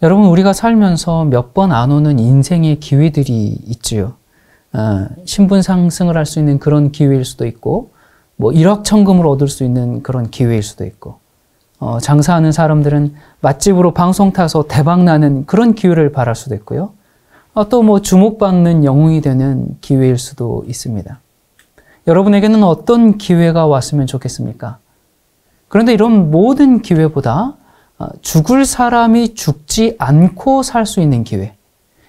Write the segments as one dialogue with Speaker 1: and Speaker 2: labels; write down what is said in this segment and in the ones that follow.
Speaker 1: 여러분, 우리가 살면서 몇 번 안 오는 인생의 기회들이 있지요. 신분 상승을 할 수 있는 그런 기회일 수도 있고, 뭐 일확천금을 얻을 수 있는 그런 기회일 수도 있고, 장사하는 사람들은 맛집으로 방송 타서 대박나는 그런 기회를 바랄 수도 있고요. 또 뭐 주목받는 영웅이 되는 기회일 수도 있습니다. 여러분에게는 어떤 기회가 왔으면 좋겠습니까? 그런데 이런 모든 기회보다 죽을 사람이 죽지 않고 살 수 있는 기회,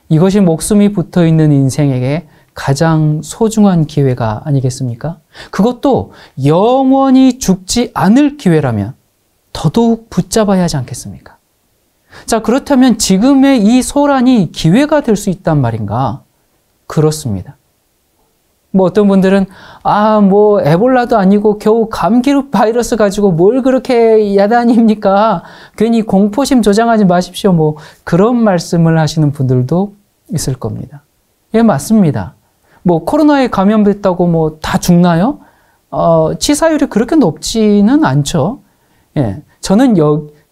Speaker 1: 이것이 목숨이 붙어있는 인생에게 가장 소중한 기회가 아니겠습니까? 그것도 영원히 죽지 않을 기회라면 더더욱 붙잡아야 하지 않겠습니까? 자, 그렇다면 지금의 이 소란이 기회가 될 수 있단 말인가? 그렇습니다. 뭐 어떤 분들은 뭐 에볼라도 아니고 겨우 감기로 바이러스 가지고 뭘 그렇게 야단입니까? 괜히 공포심 조장하지 마십시오. 뭐 그런 말씀을 하시는 분들도 있을 겁니다. 예, 맞습니다. 뭐 코로나에 감염됐다고 뭐 다 죽나요? 치사율이 그렇게 높지는 않죠. 예, 저는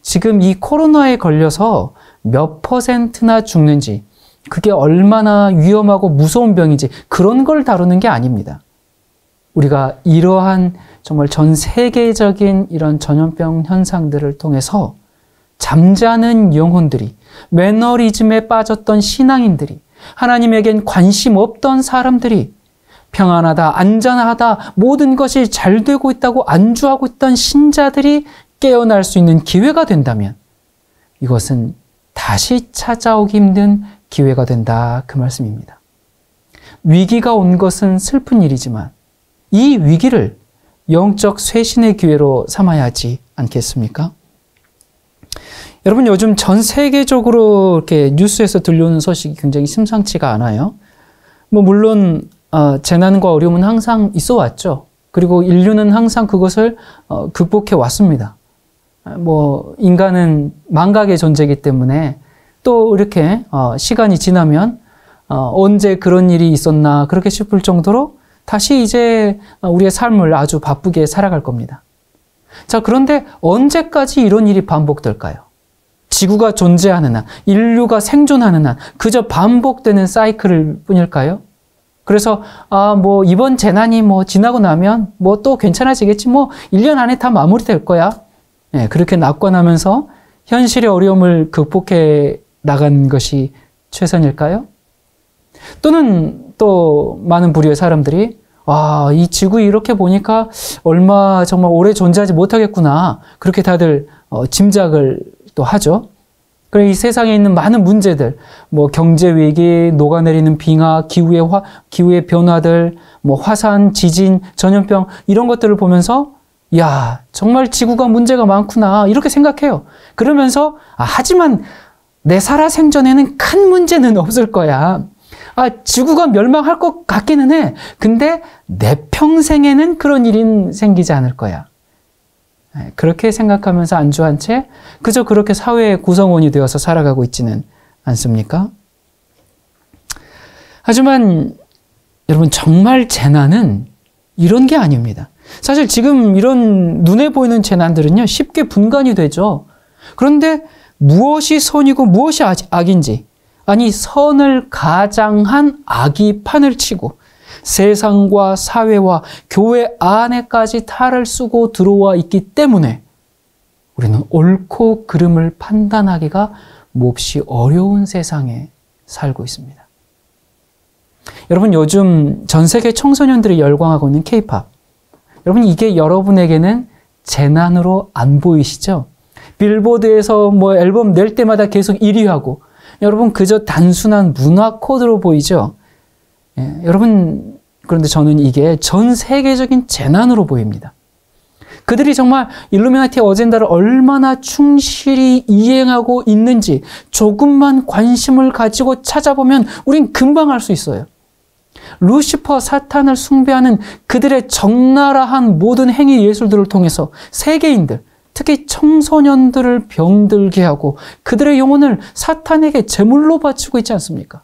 Speaker 1: 지금 이 코로나에 걸려서 몇 %나 죽는지, 그게 얼마나 위험하고 무서운 병인지 그런 걸 다루는 게 아닙니다. 우리가 이러한 정말 전 세계적인 이런 전염병 현상들을 통해서 잠자는 영혼들이, 매너리즘에 빠졌던 신앙인들이, 하나님에겐 관심 없던 사람들이, 평안하다, 안전하다, 모든 것이 잘 되고 있다고 안주하고 있던 신자들이 깨어날 수 있는 기회가 된다면 이것은 다시 찾아오기 힘든 기회가 된다, 그 말씀입니다. 위기가 온 것은 슬픈 일이지만 이 위기를 영적 쇄신의 기회로 삼아야 하지 않겠습니까? 여러분, 요즘 전 세계적으로 이렇게 뉴스에서 들려오는 소식이 굉장히 심상치가 않아요. 뭐 물론 재난과 어려움은 항상 있어 왔죠. 그리고 인류는 항상 그것을 극복해 왔습니다. 뭐 인간은 망각의 존재이기 때문에 또 이렇게 시간이 지나면 언제 그런 일이 있었나 그렇게 싶을 정도로 다시 이제 우리의 삶을 아주 바쁘게 살아갈 겁니다. 자, 그런데 언제까지 이런 일이 반복될까요? 지구가 존재하는 한, 인류가 생존하는 한 그저 반복되는 사이클일 뿐일까요? 그래서 뭐 이번 재난이 뭐 지나고 나면 뭐 또 괜찮아지겠지, 뭐 1년 안에 다 마무리될 거야. 네, 그렇게 낙관하면서 현실의 어려움을 극복해 나간 것이 최선일까요? 또는 또 많은 부류의 사람들이 이 지구 이렇게 보니까 얼마 정말 오래 존재하지 못하겠구나, 그렇게 다들 짐작을 또 하죠. 그리고 이 세상에 있는 많은 문제들, 뭐 경제 위기, 녹아내리는 빙하, 기후의 변화들, 뭐 화산, 지진, 전염병, 이런 것들을 보면서 야, 정말 지구가 문제가 많구나, 이렇게 생각해요. 그러면서 하지만 내 살아 생전에는 큰 문제는 없을 거야. 지구가 멸망할 것 같기는 해. 근데 내 평생에는 그런 일은 생기지 않을 거야. 그렇게 생각하면서 안주한 채 그저 그렇게 사회의 구성원이 되어서 살아가고 있지는 않습니까? 하지만 여러분, 정말 재난은 이런 게 아닙니다. 사실 지금 이런 눈에 보이는 재난들은요, 쉽게 분간이 되죠. 그런데 무엇이 선이고 무엇이 악인지, 아니 선을 가장한 악이 판을 치고 세상과 사회와 교회 안에까지 탈을 쓰고 들어와 있기 때문에 우리는 옳고 그름을 판단하기가 몹시 어려운 세상에 살고 있습니다. 여러분, 요즘 전 세계 청소년들이 열광하고 있는 K-팝, 여러분, 이게 여러분에게는 재난으로 안 보이시죠? 빌보드에서 뭐 앨범 낼 때마다 계속 1위 하고, 여러분, 그저 단순한 문화 코드로 보이죠? 예, 여러분, 그런데 저는 이게 전 세계적인 재난으로 보입니다. 그들이 정말 일루미나티 어젠다를 얼마나 충실히 이행하고 있는지 조금만 관심을 가지고 찾아보면 우린 금방 알 수 있어요. 루시퍼, 사탄을 숭배하는 그들의 적나라한 모든 행위 예술들을 통해서 세계인들, 특히 청소년들을 병들게 하고 그들의 영혼을 사탄에게 제물로 바치고 있지 않습니까?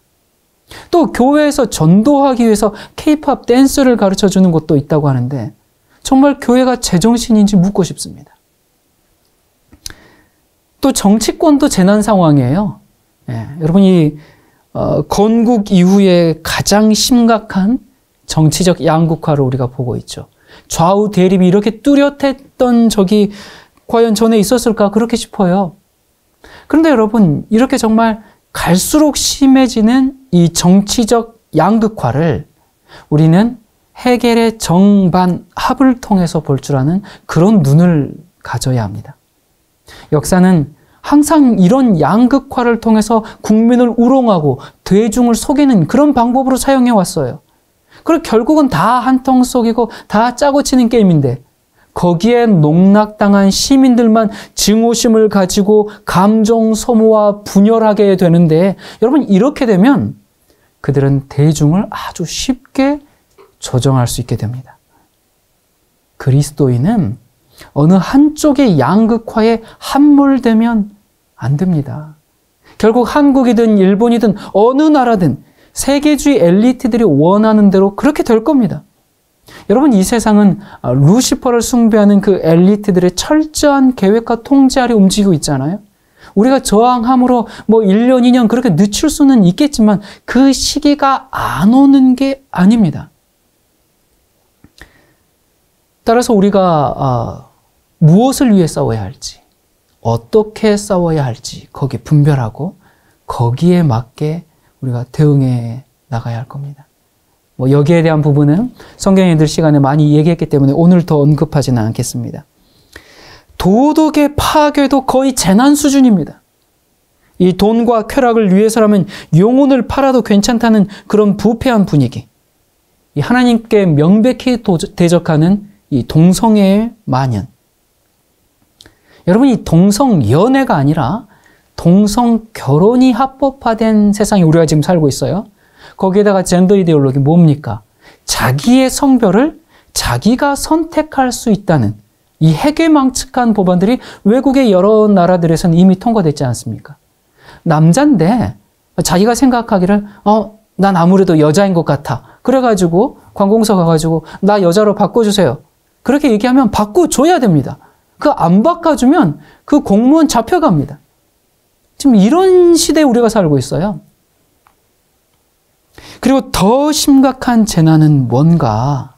Speaker 1: 또 교회에서 전도하기 위해서 K-팝 댄스를 가르쳐주는 곳도 있다고 하는데 정말 교회가 제정신인지 묻고 싶습니다. 또 정치권도 재난 상황이에요. 여러분이 건국 이후에 가장 심각한 정치적 양극화를 우리가 보고 있죠. 좌우 대립이 이렇게 뚜렷했던 적이 과연 전에 있었을까 그렇게 싶어요. 그런데 여러분 이렇게 정말 갈수록 심해지는 이 정치적 양극화를 우리는 헤겔의 정반합을 통해서 볼 줄 아는 그런 눈을 가져야 합니다. 역사는 항상 이런 양극화를 통해서 국민을 우롱하고 대중을 속이는 그런 방법으로 사용해 왔어요. 그리고 결국은 다 한통 속이고 다 짜고 치는 게임인데 거기에 농락당한 시민들만 증오심을 가지고 감정 소모와 분열하게 되는데 여러분 이렇게 되면 그들은 대중을 아주 쉽게 조정할 수 있게 됩니다. 그리스도인은 어느 한쪽의 양극화에 함몰되면 안 됩니다. 결국 한국이든 일본이든 어느 나라든 세계주의 엘리트들이 원하는 대로 그렇게 될 겁니다. 여러분 이 세상은 루시퍼를 숭배하는 그 엘리트들의 철저한 계획과 통제 아래 움직이고 있잖아요. 우리가 저항함으로 1년, 2년 그렇게 늦출 수는 있겠지만 그 시기가 안 오는 게 아닙니다. 따라서 우리가 무엇을 위해 싸워야 할지, 어떻게 싸워야 할지 거기에 분별하고 거기에 맞게 우리가 대응해 나가야 할 겁니다. 여기에 대한 부분은 성경 읽을 시간에 많이 얘기했기 때문에 오늘 더 언급하지는 않겠습니다. 도덕의 파괴도 거의 재난 수준입니다. 이 돈과 쾌락을 위해서라면 영혼을 팔아도 괜찮다는 그런 부패한 분위기. 이 하나님께 명백히 대적하는 이 동성애의 만연. 여러분 이 동성연애가 아니라 동성결혼이 합법화된 세상에 우리가 지금 살고 있어요. 거기에다가 젠더 이데올로기 뭡니까? 자기의 성별을 자기가 선택할 수 있다는 이 해괴망측한 법안들이 외국의 여러 나라들에서는 이미 통과됐지 않습니까? 남자인데 자기가 생각하기를 난 아무래도 여자인 것 같아. 그래가지고 관공서 가가지고 나 여자로 바꿔주세요. 그렇게 얘기하면 바꿔줘야 됩니다. 그 안 바꿔주면 그 공무원 잡혀갑니다. 지금 이런 시대에 우리가 살고 있어요. 그리고 더 심각한 재난은 뭔가?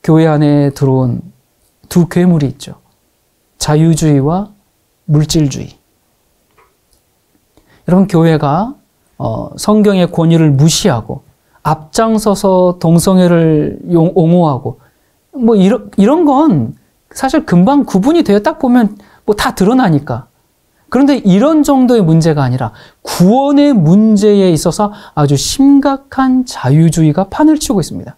Speaker 1: 교회 안에 들어온 두 괴물이 있죠. 자유주의와 물질주의. 여러분 교회가 성경의 권위를 무시하고 앞장서서 동성애를 옹호하고 이런 건 사실 금방 구분이 되어 딱 보면 다 드러나니까. 그런데 이런 정도의 문제가 아니라 구원의 문제에 있어서 아주 심각한 자유주의가 판을 치고 있습니다.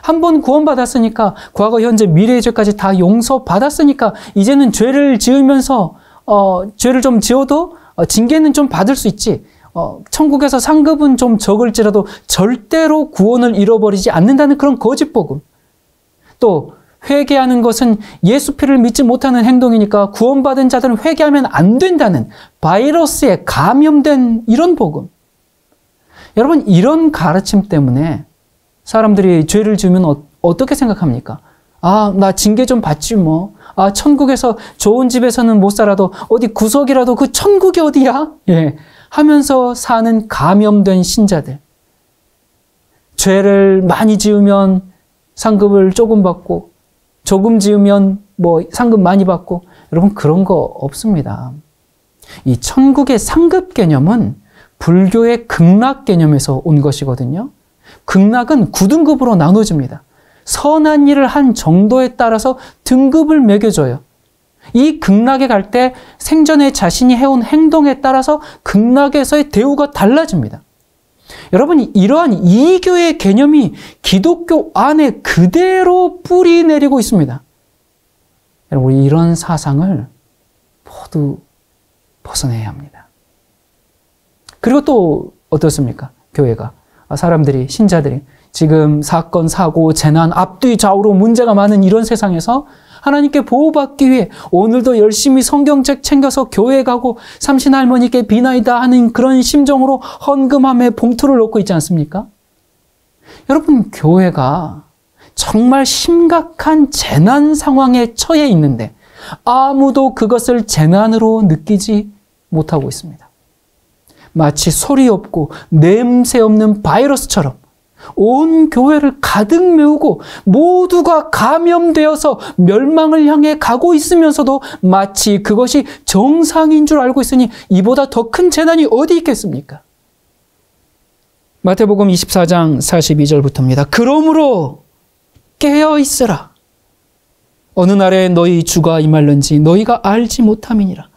Speaker 1: 한 번 구원받았으니까 과거, 현재, 미래의 죄까지 다 용서받았으니까 이제는 죄를 지으면서 죄를 좀 지어도 징계는 좀 받을 수 있지. 천국에서 상급은 좀 적을지라도 절대로 구원을 잃어버리지 않는다는 그런 거짓복음. 또 회개하는 것은 예수 피를 믿지 못하는 행동이니까 구원받은 자들은 회개하면 안 된다는 바이러스에 감염된 이런 복음. 여러분 이런 가르침 때문에 사람들이 죄를 지으면 어떻게 생각합니까? 나 징계 좀 받지 뭐. 천국에서 좋은 집에서는 못 살아도 어디 구석이라도 그 천국이 어디야? 하면서 사는 감염된 신자들. 죄를 많이 지으면 상급을 조금 받고 조금 지으면 상급 많이 받고 여러분 그런 거 없습니다. 이 천국의 상급 개념은 불교의 극락 개념에서 온 것이거든요. 극락은 9등급으로 나눠집니다. 선한 일을 한 정도에 따라서 등급을 매겨줘요. 이 극락에 갈 때 생전에 자신이 해온 행동에 따라서 극락에서의 대우가 달라집니다. 여러분 이러한 이교의 개념이 기독교 안에 그대로 뿌리 내리고 있습니다. 여러분 우리 이런 사상을 모두 벗어내야 합니다. 그리고 또 어떻습니까? 교회가 사람들이 신자들이 지금 사건, 사고, 재난, 앞뒤 좌우로 문제가 많은 이런 세상에서 하나님께 보호받기 위해 오늘도 열심히 성경책 챙겨서 교회 가고 삼신할머니께 비나이다 하는 그런 심정으로 헌금함에 봉투를 넣고 있지 않습니까? 여러분 교회가 정말 심각한 재난 상황에 처해 있는데 아무도 그것을 재난으로 느끼지 못하고 있습니다. 마치 소리 없고 냄새 없는 바이러스처럼 온 교회를 가득 메우고 모두가 감염되어서 멸망을 향해 가고 있으면서도 마치 그것이 정상인 줄 알고 있으니 이보다 더 큰 재난이 어디 있겠습니까? 마태복음 24장 42절부터입니다. 그러므로 깨어 있으라. 어느 날에 너희 주가 임할는지 너희가 알지 못함이니라.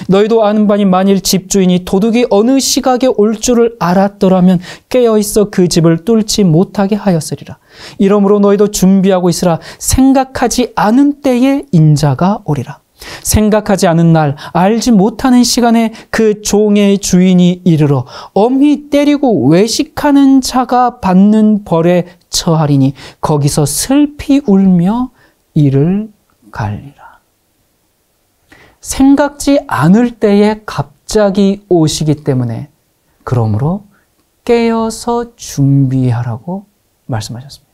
Speaker 1: 너희도 아는 바니 만일 집주인이 도둑이 어느 시각에 올 줄을 알았더라면 깨어있어 그 집을 뚫지 못하게 하였으리라. 이러므로 너희도 준비하고 있으라. 생각하지 않은 때에 인자가 오리라. 생각하지 않은 날, 알지 못하는 시간에 그 종의 주인이 이르러 엄히 때리고 외식하는 자가 받는 벌에 처하리니 거기서 슬피 울며 이를 갈리라. 생각지 않을 때에 갑자기 오시기 때문에 그러므로 깨어서 준비하라고 말씀하셨습니다.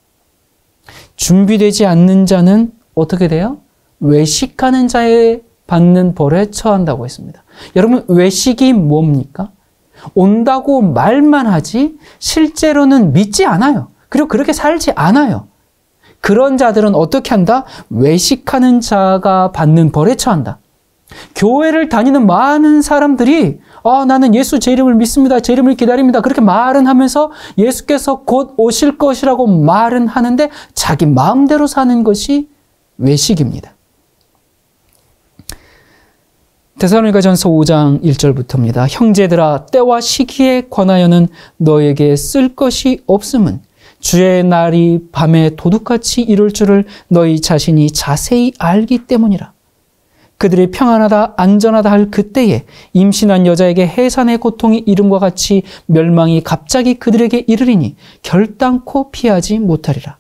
Speaker 1: 준비되지 않는 자는 어떻게 돼요? 외식하는 자의 받는 벌에 처한다고 했습니다. 여러분, 외식이 뭡니까? 온다고 말만 하지 실제로는 믿지 않아요. 그리고 그렇게 살지 않아요. 그런 자들은 어떻게 한다? 외식하는 자가 받는 벌에 처한다. 교회를 다니는 많은 사람들이 나는 예수 제 이름을 믿습니다. 제 이름을 기다립니다. 그렇게 말은 하면서 예수께서 곧 오실 것이라고 말은 하는데 자기 마음대로 사는 것이 외식입니다. 데살로니가전서 5장 1절부터입니다. 형제들아, 때와 시기에 관하여는 너에게 쓸 것이 없음은 주의 날이 밤에 도둑같이 이룰 줄을 너희 자신이 자세히 알기 때문이라. 그들이 평안하다 안전하다 할 그때에 임신한 여자에게 해산의 고통이 이름과 같이 멸망이 갑자기 그들에게 이르리니 결단코 피하지 못하리라.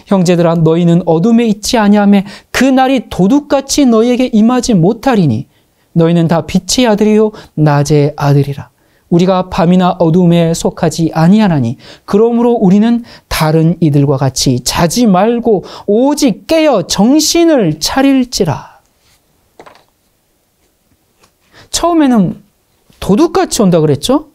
Speaker 1: 형제들아, 너희는 어둠에 있지 아니하며 그 날이 도둑같이 너희에게 임하지 못하리니 너희는 다 빛의 아들이요 낮의 아들이라. 우리가 밤이나 어둠에 속하지 아니하나니 그러므로 우리는 다른 이들과 같이 자지 말고 오직 깨어 정신을 차릴지라. 처음에는 도둑같이 온다 그랬죠?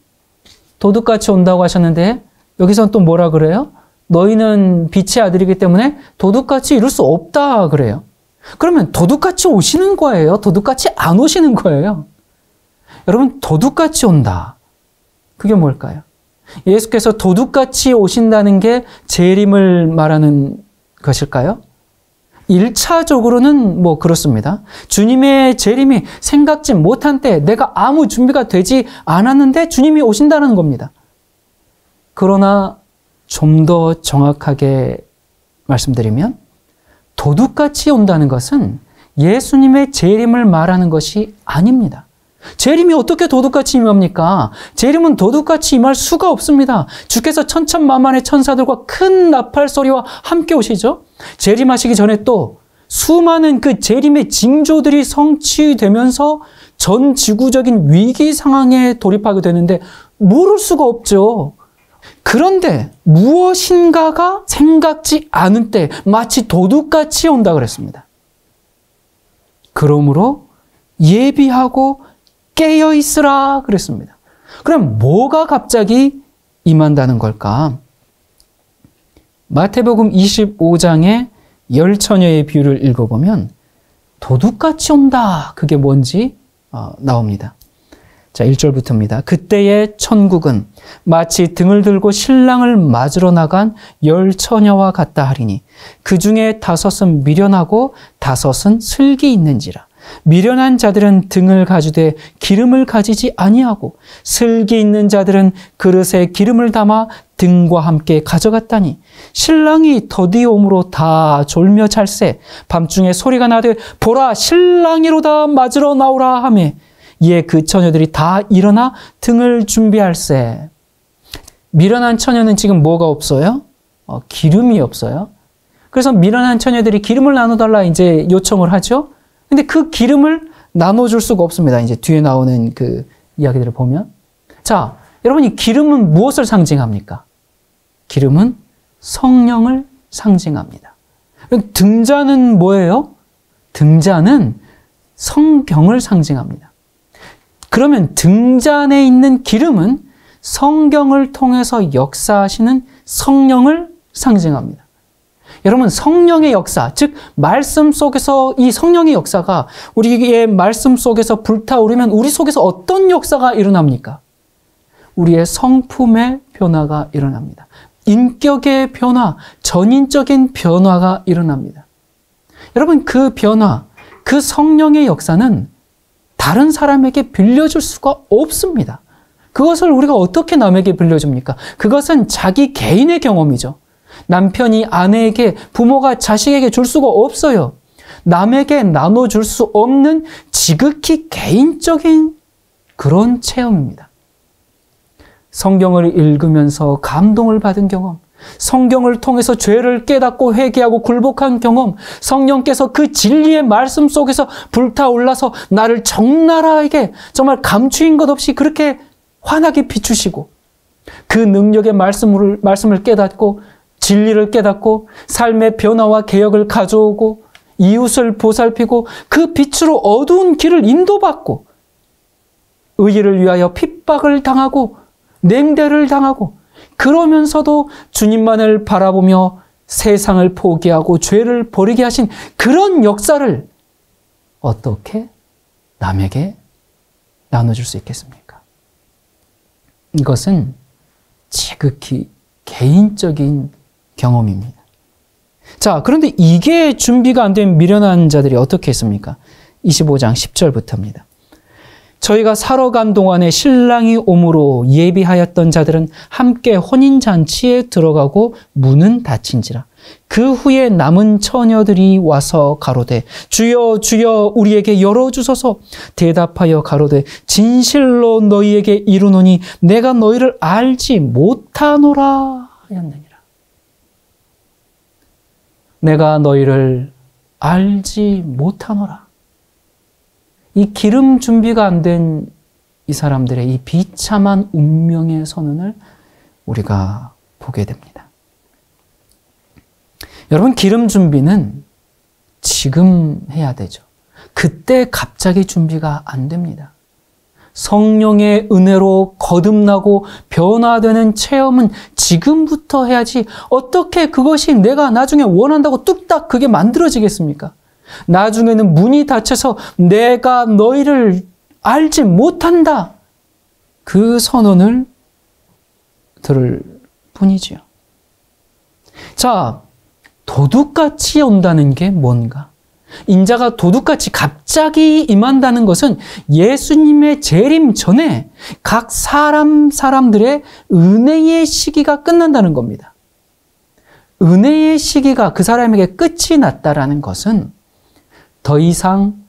Speaker 1: 도둑같이 온다고 하셨는데 여기서는 또 뭐라 그래요? 너희는 빛의 아들이기 때문에 도둑같이 이룰 수 없다 그래요. 그러면 도둑같이 오시는 거예요? 도둑같이 안 오시는 거예요? 여러분, 도둑같이 온다. 그게 뭘까요? 예수께서 도둑같이 오신다는 게 재림을 말하는 것일까요? 1차적으로는 뭐 그렇습니다. 주님의 재림이 생각지 못한 때 내가 아무 준비가 되지 않았는데 주님이 오신다는 겁니다. 그러나 좀 더 정확하게 말씀드리면 도둑같이 온다는 것은 예수님의 재림을 말하는 것이 아닙니다. 재림이 어떻게 도둑같이 임합니까? 재림은 도둑같이 임할 수가 없습니다. 주께서 천천만만의 천사들과 큰 나팔 소리와 함께 오시죠. 재림하시기 전에 또 수많은 그 재림의 징조들이 성취되면서 전 지구적인 위기 상황에 돌입하게 되는데 모를 수가 없죠. 그런데 무엇인가가 생각지 않은 때 마치 도둑같이 온다 그랬습니다. 그러므로 예비하고 깨어 있으라 그랬습니다. 그럼 뭐가 갑자기 임한다는 걸까? 마태복음 25장의 10처녀의 비유를 읽어보면 도둑같이 온다. 그게 뭔지 나옵니다. 자, 1절부터입니다. 그때의 천국은 마치 등을 들고 신랑을 맞으러 나간 10처녀와 같다 하리니 그 중에 5은 미련하고 5은 슬기 있는지라. 미련한 자들은 등을 가지되 기름을 가지지 아니하고 슬기 있는 자들은 그릇에 기름을 담아 등과 함께 가져갔다니 신랑이 더디 오므로 다 졸며 잘세 밤중에 소리가 나되 보라 신랑이로다 맞으러 나오라 하며 이에 그 처녀들이 다 일어나 등을 준비할세. 미련한 처녀는 지금 뭐가 없어요? 기름이 없어요. 그래서 미련한 처녀들이 기름을 나눠달라 이제 요청을 하죠. 근데 그 기름을 나눠줄 수가 없습니다. 이제 뒤에 나오는 그 이야기들을 보면. 자, 여러분, 이 기름은 무엇을 상징합니까? 기름은 성령을 상징합니다. 등잔은 뭐예요? 등잔은 성경을 상징합니다. 그러면 등잔에 있는 기름은 성경을 통해서 역사하시는 성령을 상징합니다. 여러분, 성령의 역사, 즉 말씀 속에서 이 성령의 역사가 우리의 말씀 속에서 불타오르면 우리 속에서 어떤 역사가 일어납니까? 우리의 성품의 변화가 일어납니다. 인격의 변화, 전인적인 변화가 일어납니다. 여러분, 그 변화, 그 성령의 역사는 다른 사람에게 빌려줄 수가 없습니다. 그것을 우리가 어떻게 남에게 빌려줍니까? 그것은 자기 개인의 경험이죠. 남편이 아내에게, 부모가 자식에게 줄 수가 없어요. 남에게 나눠줄 수 없는 지극히 개인적인 그런 체험입니다. 성경을 읽으면서 감동을 받은 경험, 성경을 통해서 죄를 깨닫고 회개하고 굴복한 경험, 성령께서 그 진리의 말씀 속에서 불타올라서 나를 적나라하게 정말 감추인 것 없이 그렇게 환하게 비추시고, 그 능력의 말씀을 깨닫고 진리를 깨닫고 삶의 변화와 개혁을 가져오고 이웃을 보살피고 그 빛으로 어두운 길을 인도받고 의의를 위하여 핍박을 당하고 냉대를 당하고, 그러면서도 주님만을 바라보며 세상을 포기하고 죄를 버리게 하신 그런 역사를 어떻게 남에게 나눠줄 수 있겠습니까? 이것은 지극히 개인적인 경험입니다. 자, 그런데 이게 준비가 안 된 미련한 자들이 어떻게 했습니까? 25장 10절부터입니다. 저희가 사러 간 동안에 신랑이 오므로 예비하였던 자들은 함께 혼인잔치에 들어가고 문은 닫힌지라. 그 후에 남은 처녀들이 와서 가로되 주여 주여 우리에게 열어주소서. 대답하여 가로되 진실로 너희에게 이르노니 내가 너희를 알지 못하노라 하였느니라. 내가 너희를 알지 못하노라. 이 기름 준비가 안 된 이 사람들의 이 비참한 운명의 선언을 우리가 보게 됩니다. 여러분, 기름 준비는 지금 해야 되죠. 그때 갑자기 준비가 안 됩니다. 성령의 은혜로 거듭나고 변화되는 체험은 지금부터 해야지, 어떻게 그것이 내가 나중에 원한다고 뚝딱 그게 만들어지겠습니까? 나중에는 문이 닫혀서 내가 너희를 알지 못한다, 그 선언을 들을 뿐이지요. 자, 도둑같이 온다는 게 뭔가? 인자가 도둑같이 갑자기 임한다는 것은 예수님의 재림 전에 각 사람들의 은혜의 시기가 끝난다는 겁니다. 은혜의 시기가 그 사람에게 끝이 났다라는 것은 더 이상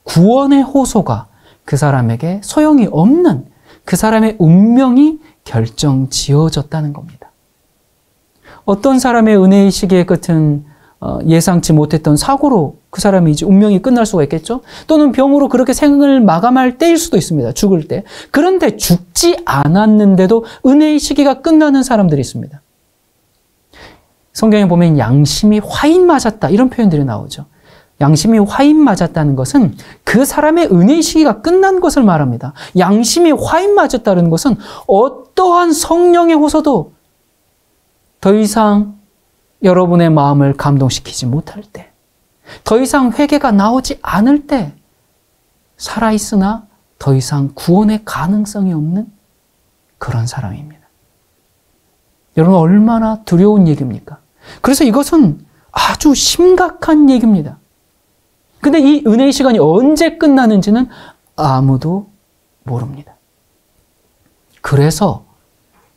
Speaker 1: 구원의 호소가 그 사람에게 소용이 없는, 그 사람의 운명이 결정지어졌다는 겁니다. 어떤 사람의 은혜의 시기의 끝은 예상치 못했던 사고로 그 사람이 이제 운명이 끝날 수가 있겠죠. 또는 병으로 그렇게 생을 마감할 때일 수도 있습니다. 죽을 때. 그런데 죽지 않았는데도 은혜의 시기가 끝나는 사람들이 있습니다. 성경에 보면 양심이 화인 맞았다, 이런 표현들이 나오죠. 양심이 화인 맞았다는 것은 그 사람의 은혜의 시기가 끝난 것을 말합니다. 양심이 화인 맞았다는 것은 어떠한 성령의 호소도 더 이상 여러분의 마음을 감동시키지 못할 때, 더 이상 회개가 나오지 않을 때, 살아있으나 더 이상 구원의 가능성이 없는 그런 사람입니다. 여러분, 얼마나 두려운 얘기입니까? 그래서 이것은 아주 심각한 얘기입니다. 근데 이 은혜의 시간이 언제 끝나는지는 아무도 모릅니다. 그래서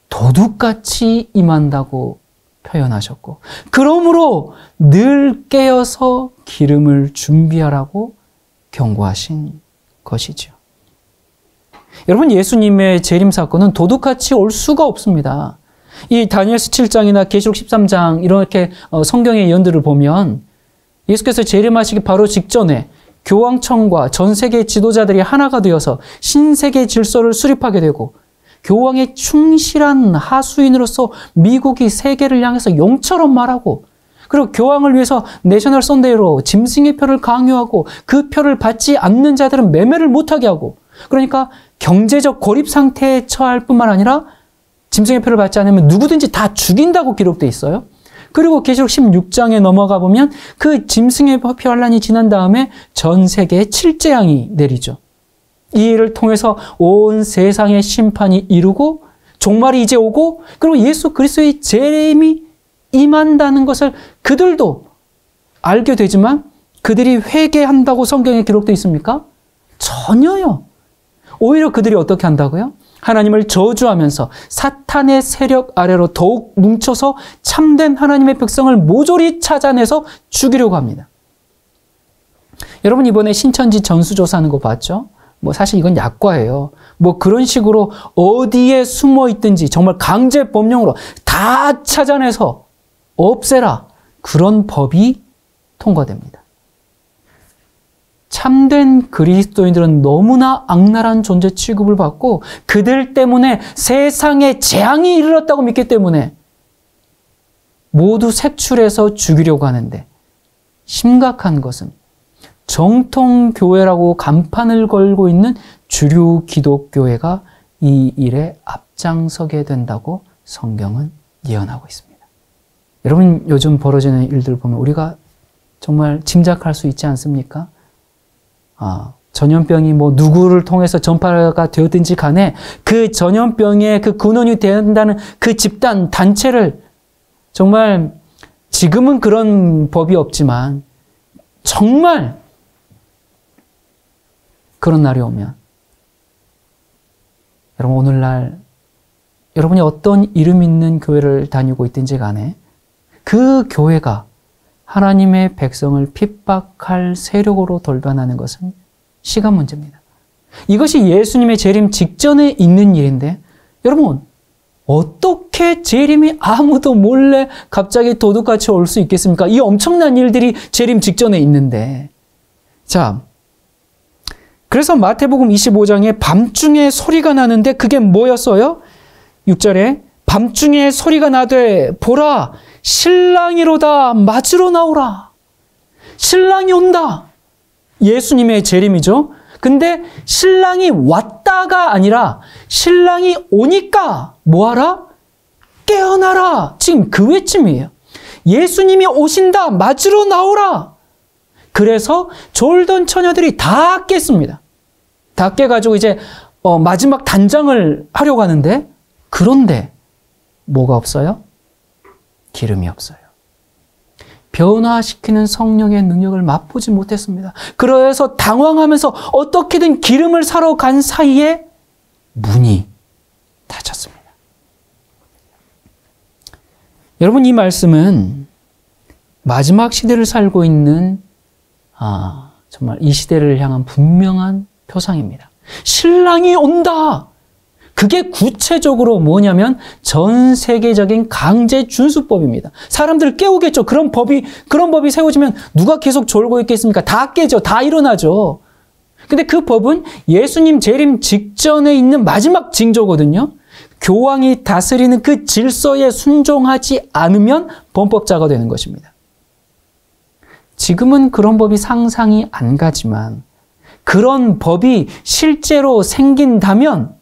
Speaker 1: 도둑같이 임한다고 표현하셨고, 그러므로 늘 깨어서 기름을 준비하라고 경고하신 것이죠. 여러분, 예수님의 재림 사건은 도둑같이 올 수가 없습니다. 이 다니엘서 7장이나 계시록 13장 이렇게 성경의 예언들을 보면 예수께서 재림하시기 바로 직전에 교황청과 전 세계 지도자들이 하나가 되어서 신세계 질서를 수립하게 되고, 교황의 충실한 하수인으로서 미국이 세계를 향해서 용처럼 말하고, 그리고 교황을 위해서 내셔널 선데이로 짐승의 표를 강요하고 그 표를 받지 않는 자들은 매매를 못하게 하고, 그러니까 경제적 고립 상태에 처할 뿐만 아니라 짐승의 표를 받지 않으면 누구든지 다 죽인다고 기록되어 있어요. 그리고 계시록 16장에 넘어가 보면 그 짐승의 표 환란이 지난 다음에 전 세계에 7재앙이 내리죠. 이 일을 통해서 온 세상의 심판이 이루고 종말이 이제 오고 그리고 예수 그리스도의 재림이 임한다는 것을 그들도 알게 되지만 그들이 회개한다고 성경에 기록되어 있습니까? 전혀요. 오히려 그들이 어떻게 한다고요? 하나님을 저주하면서 사탄의 세력 아래로 더욱 뭉쳐서 참된 하나님의 백성을 모조리 찾아내서 죽이려고 합니다. 여러분 이번에 신천지 전수조사하는 거 봤죠? 뭐 사실 이건 약과예요. 뭐 그런 식으로 어디에 숨어 있든지 정말 강제 법령으로 다 찾아내서 없애라. 그런 법이 통과됩니다. 참된 그리스도인들은 너무나 악랄한 존재 취급을 받고 그들 때문에 세상에 재앙이 이르렀다고 믿기 때문에 모두 색출해서 죽이려고 하는데 심각한 것은 정통교회라고 간판을 걸고 있는 주류 기독교회가 이 일에 앞장서게 된다고 성경은 예언하고 있습니다. 여러분 요즘 벌어지는 일들을 보면 우리가 정말 짐작할 수 있지 않습니까? 전염병이 뭐 누구를 통해서 전파가 되었든지 간에 그 전염병의 그 근원이 된다는 그 집단, 단체를 정말 지금은 그런 법이 없지만 정말 그런 날이 오면 여러분 오늘날 여러분이 어떤 이름 있는 교회를 다니고 있든지 간에 그 교회가 하나님의 백성을 핍박할 세력으로 돌변하는 것은 시간 문제입니다. 이것이 예수님의 재림 직전에 있는 일인데 여러분 어떻게 재림이 아무도 몰래 갑자기 도둑같이 올 수 있겠습니까? 이 엄청난 일들이 재림 직전에 있는데 자 그래서 마태복음 25장에 밤중에 소리가 나는데 그게 뭐였어요? 6절에 밤중에 소리가 나되 보라 신랑이로다 맞으러 나오라. 신랑이 온다. 예수님의 재림이죠. 근데 신랑이 왔다가 아니라 신랑이 오니까 뭐하라? 깨어나라. 지금 그 외침이에요. 예수님이 오신다. 맞으러 나오라. 그래서 졸던 처녀들이 다 깼습니다. 다 깨가지고 이제 마지막 단장을 하려고 하는데 그런데 뭐가 없어요? 기름이 없어요. 변화시키는 성령의 능력을 맛보지 못했습니다. 그래서 당황하면서 어떻게든 기름을 사러 간 사이에 문이 닫혔습니다. 여러분 이 말씀은 마지막 시대를 살고 있는 정말 이 시대를 향한 분명한 표상입니다. 신랑이 온다. 그게 구체적으로 뭐냐면 전 세계적인 강제 준수법입니다. 사람들을 깨우겠죠. 그런 법이 세워지면 누가 계속 졸고 있겠습니까? 다 깨죠. 다 일어나죠. 근데 그 법은 예수님 재림 직전에 있는 마지막 징조거든요. 교황이 다스리는 그 질서에 순종하지 않으면 범법자가 되는 것입니다. 지금은 그런 법이 상상이 안 가지만 그런 법이 실제로 생긴다면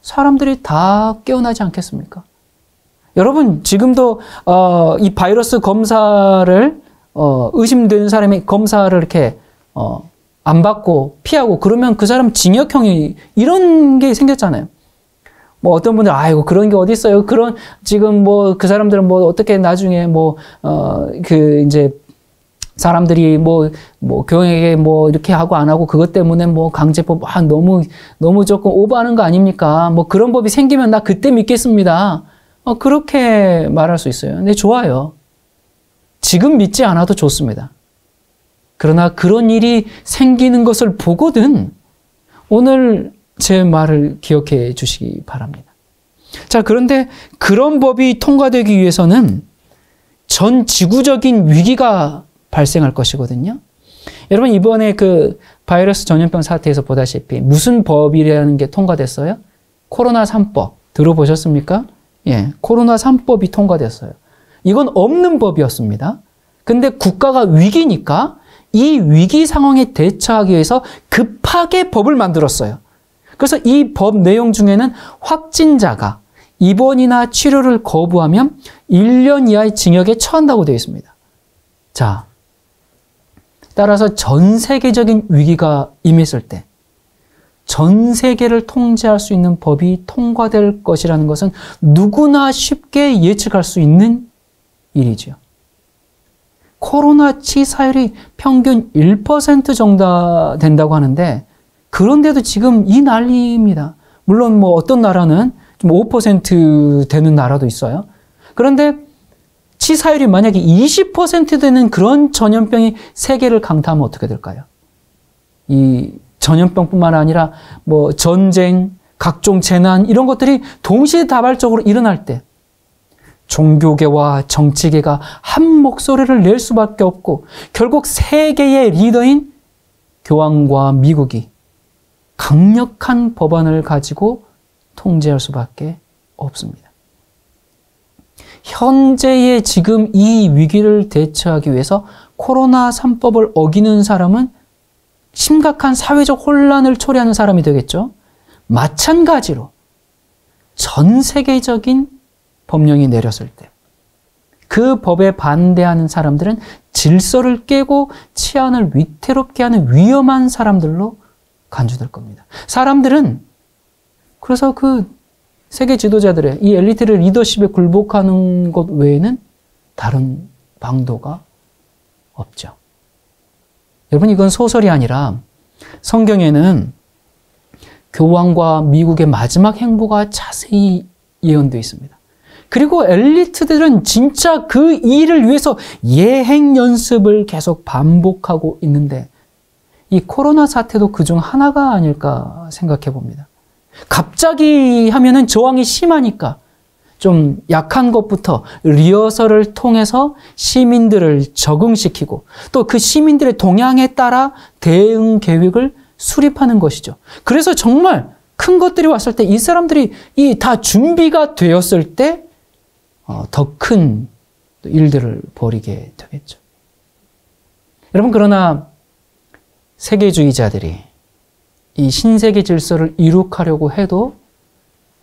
Speaker 1: 사람들이 다 깨어나지 않겠습니까? 여러분 지금도 이 바이러스 검사를 의심되는 사람이 검사를 이렇게 안 받고 피하고 그러면 그 사람 징역형이 이런 게 생겼잖아요. 뭐 어떤 분들 아이고 그런 게 어디 있어요? 그런 지금 뭐 그 사람들은 뭐 어떻게 나중에 그 이제 사람들이 뭐 교회에 뭐 이렇게 하고 안 하고 그것 때문에 뭐 강제법 너무 조금 오버하는 거 아닙니까? 뭐 그런 법이 생기면 나 그때 믿겠습니다. 그렇게 말할 수 있어요. 근데 좋아요. 지금 믿지 않아도 좋습니다. 그러나 그런 일이 생기는 것을 보거든 오늘 제 말을 기억해 주시기 바랍니다. 자, 그런데 그런 법이 통과되기 위해서는 전 지구적인 위기가 발생할 것이거든요. 여러분 이번에 그 바이러스 전염병 사태에서 보다시피 무슨 법이라는 게 통과됐어요? 코로나 3법 들어보셨습니까? 예, 코로나 3법이 통과됐어요. 이건 없는 법이었습니다. 근데 국가가 위기니까 이 위기 상황에 대처하기 위해서 급하게 법을 만들었어요. 그래서 이 법 내용 중에는 확진자가 입원이나 치료를 거부하면 1년 이하의 징역에 처한다고 되어 있습니다. 자, 따라서 전 세계적인 위기가 임했을 때 전 세계를 통제할 수 있는 법이 통과될 것이라는 것은 누구나 쉽게 예측할 수 있는 일이죠. 코로나 치사율이 평균 1% 정도 된다고 하는데 그런데도 지금 이 난리입니다. 물론 뭐 어떤 나라는 좀 5% 되는 나라도 있어요. 그런데 치사율이 만약에 20% 되는 그런 전염병이 세계를 강타하면 어떻게 될까요? 이 전염병뿐만 아니라 뭐 전쟁, 각종 재난 이런 것들이 동시다발적으로 일어날 때 종교계와 정치계가 한 목소리를 낼 수밖에 없고 결국 세계의 리더인 교황과 미국이 강력한 법안을 가지고 통제할 수밖에 없습니다. 현재의 지금 이 위기를 대처하기 위해서 코로나 3법을 어기는 사람은 심각한 사회적 혼란을 초래하는 사람이 되겠죠. 마찬가지로 전 세계적인 법령이 내렸을 때 그 법에 반대하는 사람들은 질서를 깨고 치안을 위태롭게 하는 위험한 사람들로 간주될 겁니다. 사람들은 그래서 그 세계 지도자들의 이 엘리트의 리더십에 굴복하는 것 외에는 다른 방도가 없죠. 여러분, 이건 소설이 아니라 성경에는 교황과 미국의 마지막 행보가 자세히 예언되어 있습니다. 그리고 엘리트들은 진짜 그 일을 위해서 예행 연습을 계속 반복하고 있는데 이 코로나 사태도 그중 하나가 아닐까 생각해 봅니다. 갑자기 하면은 저항이 심하니까 좀 약한 것부터 리허설을 통해서 시민들을 적응시키고 또 그 시민들의 동향에 따라 대응 계획을 수립하는 것이죠. 그래서 정말 큰 것들이 왔을 때 이 사람들이 다 준비가 되었을 때 더 큰 일들을 벌이게 되겠죠. 여러분, 그러나 세계주의자들이 이 신세계 질서를 이룩하려고 해도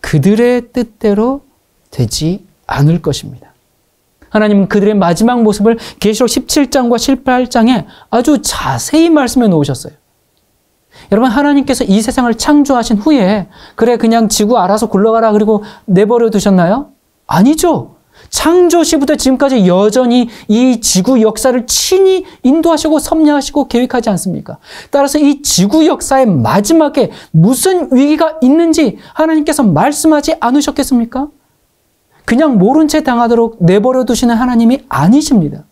Speaker 1: 그들의 뜻대로 되지 않을 것입니다. 하나님은 그들의 마지막 모습을 계시록 17장과 18장에 아주 자세히 말씀해 놓으셨어요. 여러분, 하나님께서 이 세상을 창조하신 후에 그래 그냥 지구 알아서 굴러가라 그리고 내버려 두셨나요? 아니죠. 창조 시부터 지금까지 여전히 이 지구 역사를 친히 인도하시고 섭리하시고 계획하지 않습니까? 따라서 이 지구 역사의 마지막에 무슨 위기가 있는지 하나님께서 말씀하지 않으셨겠습니까? 그냥 모른 채 당하도록 내버려 두시는 하나님이 아니십니다.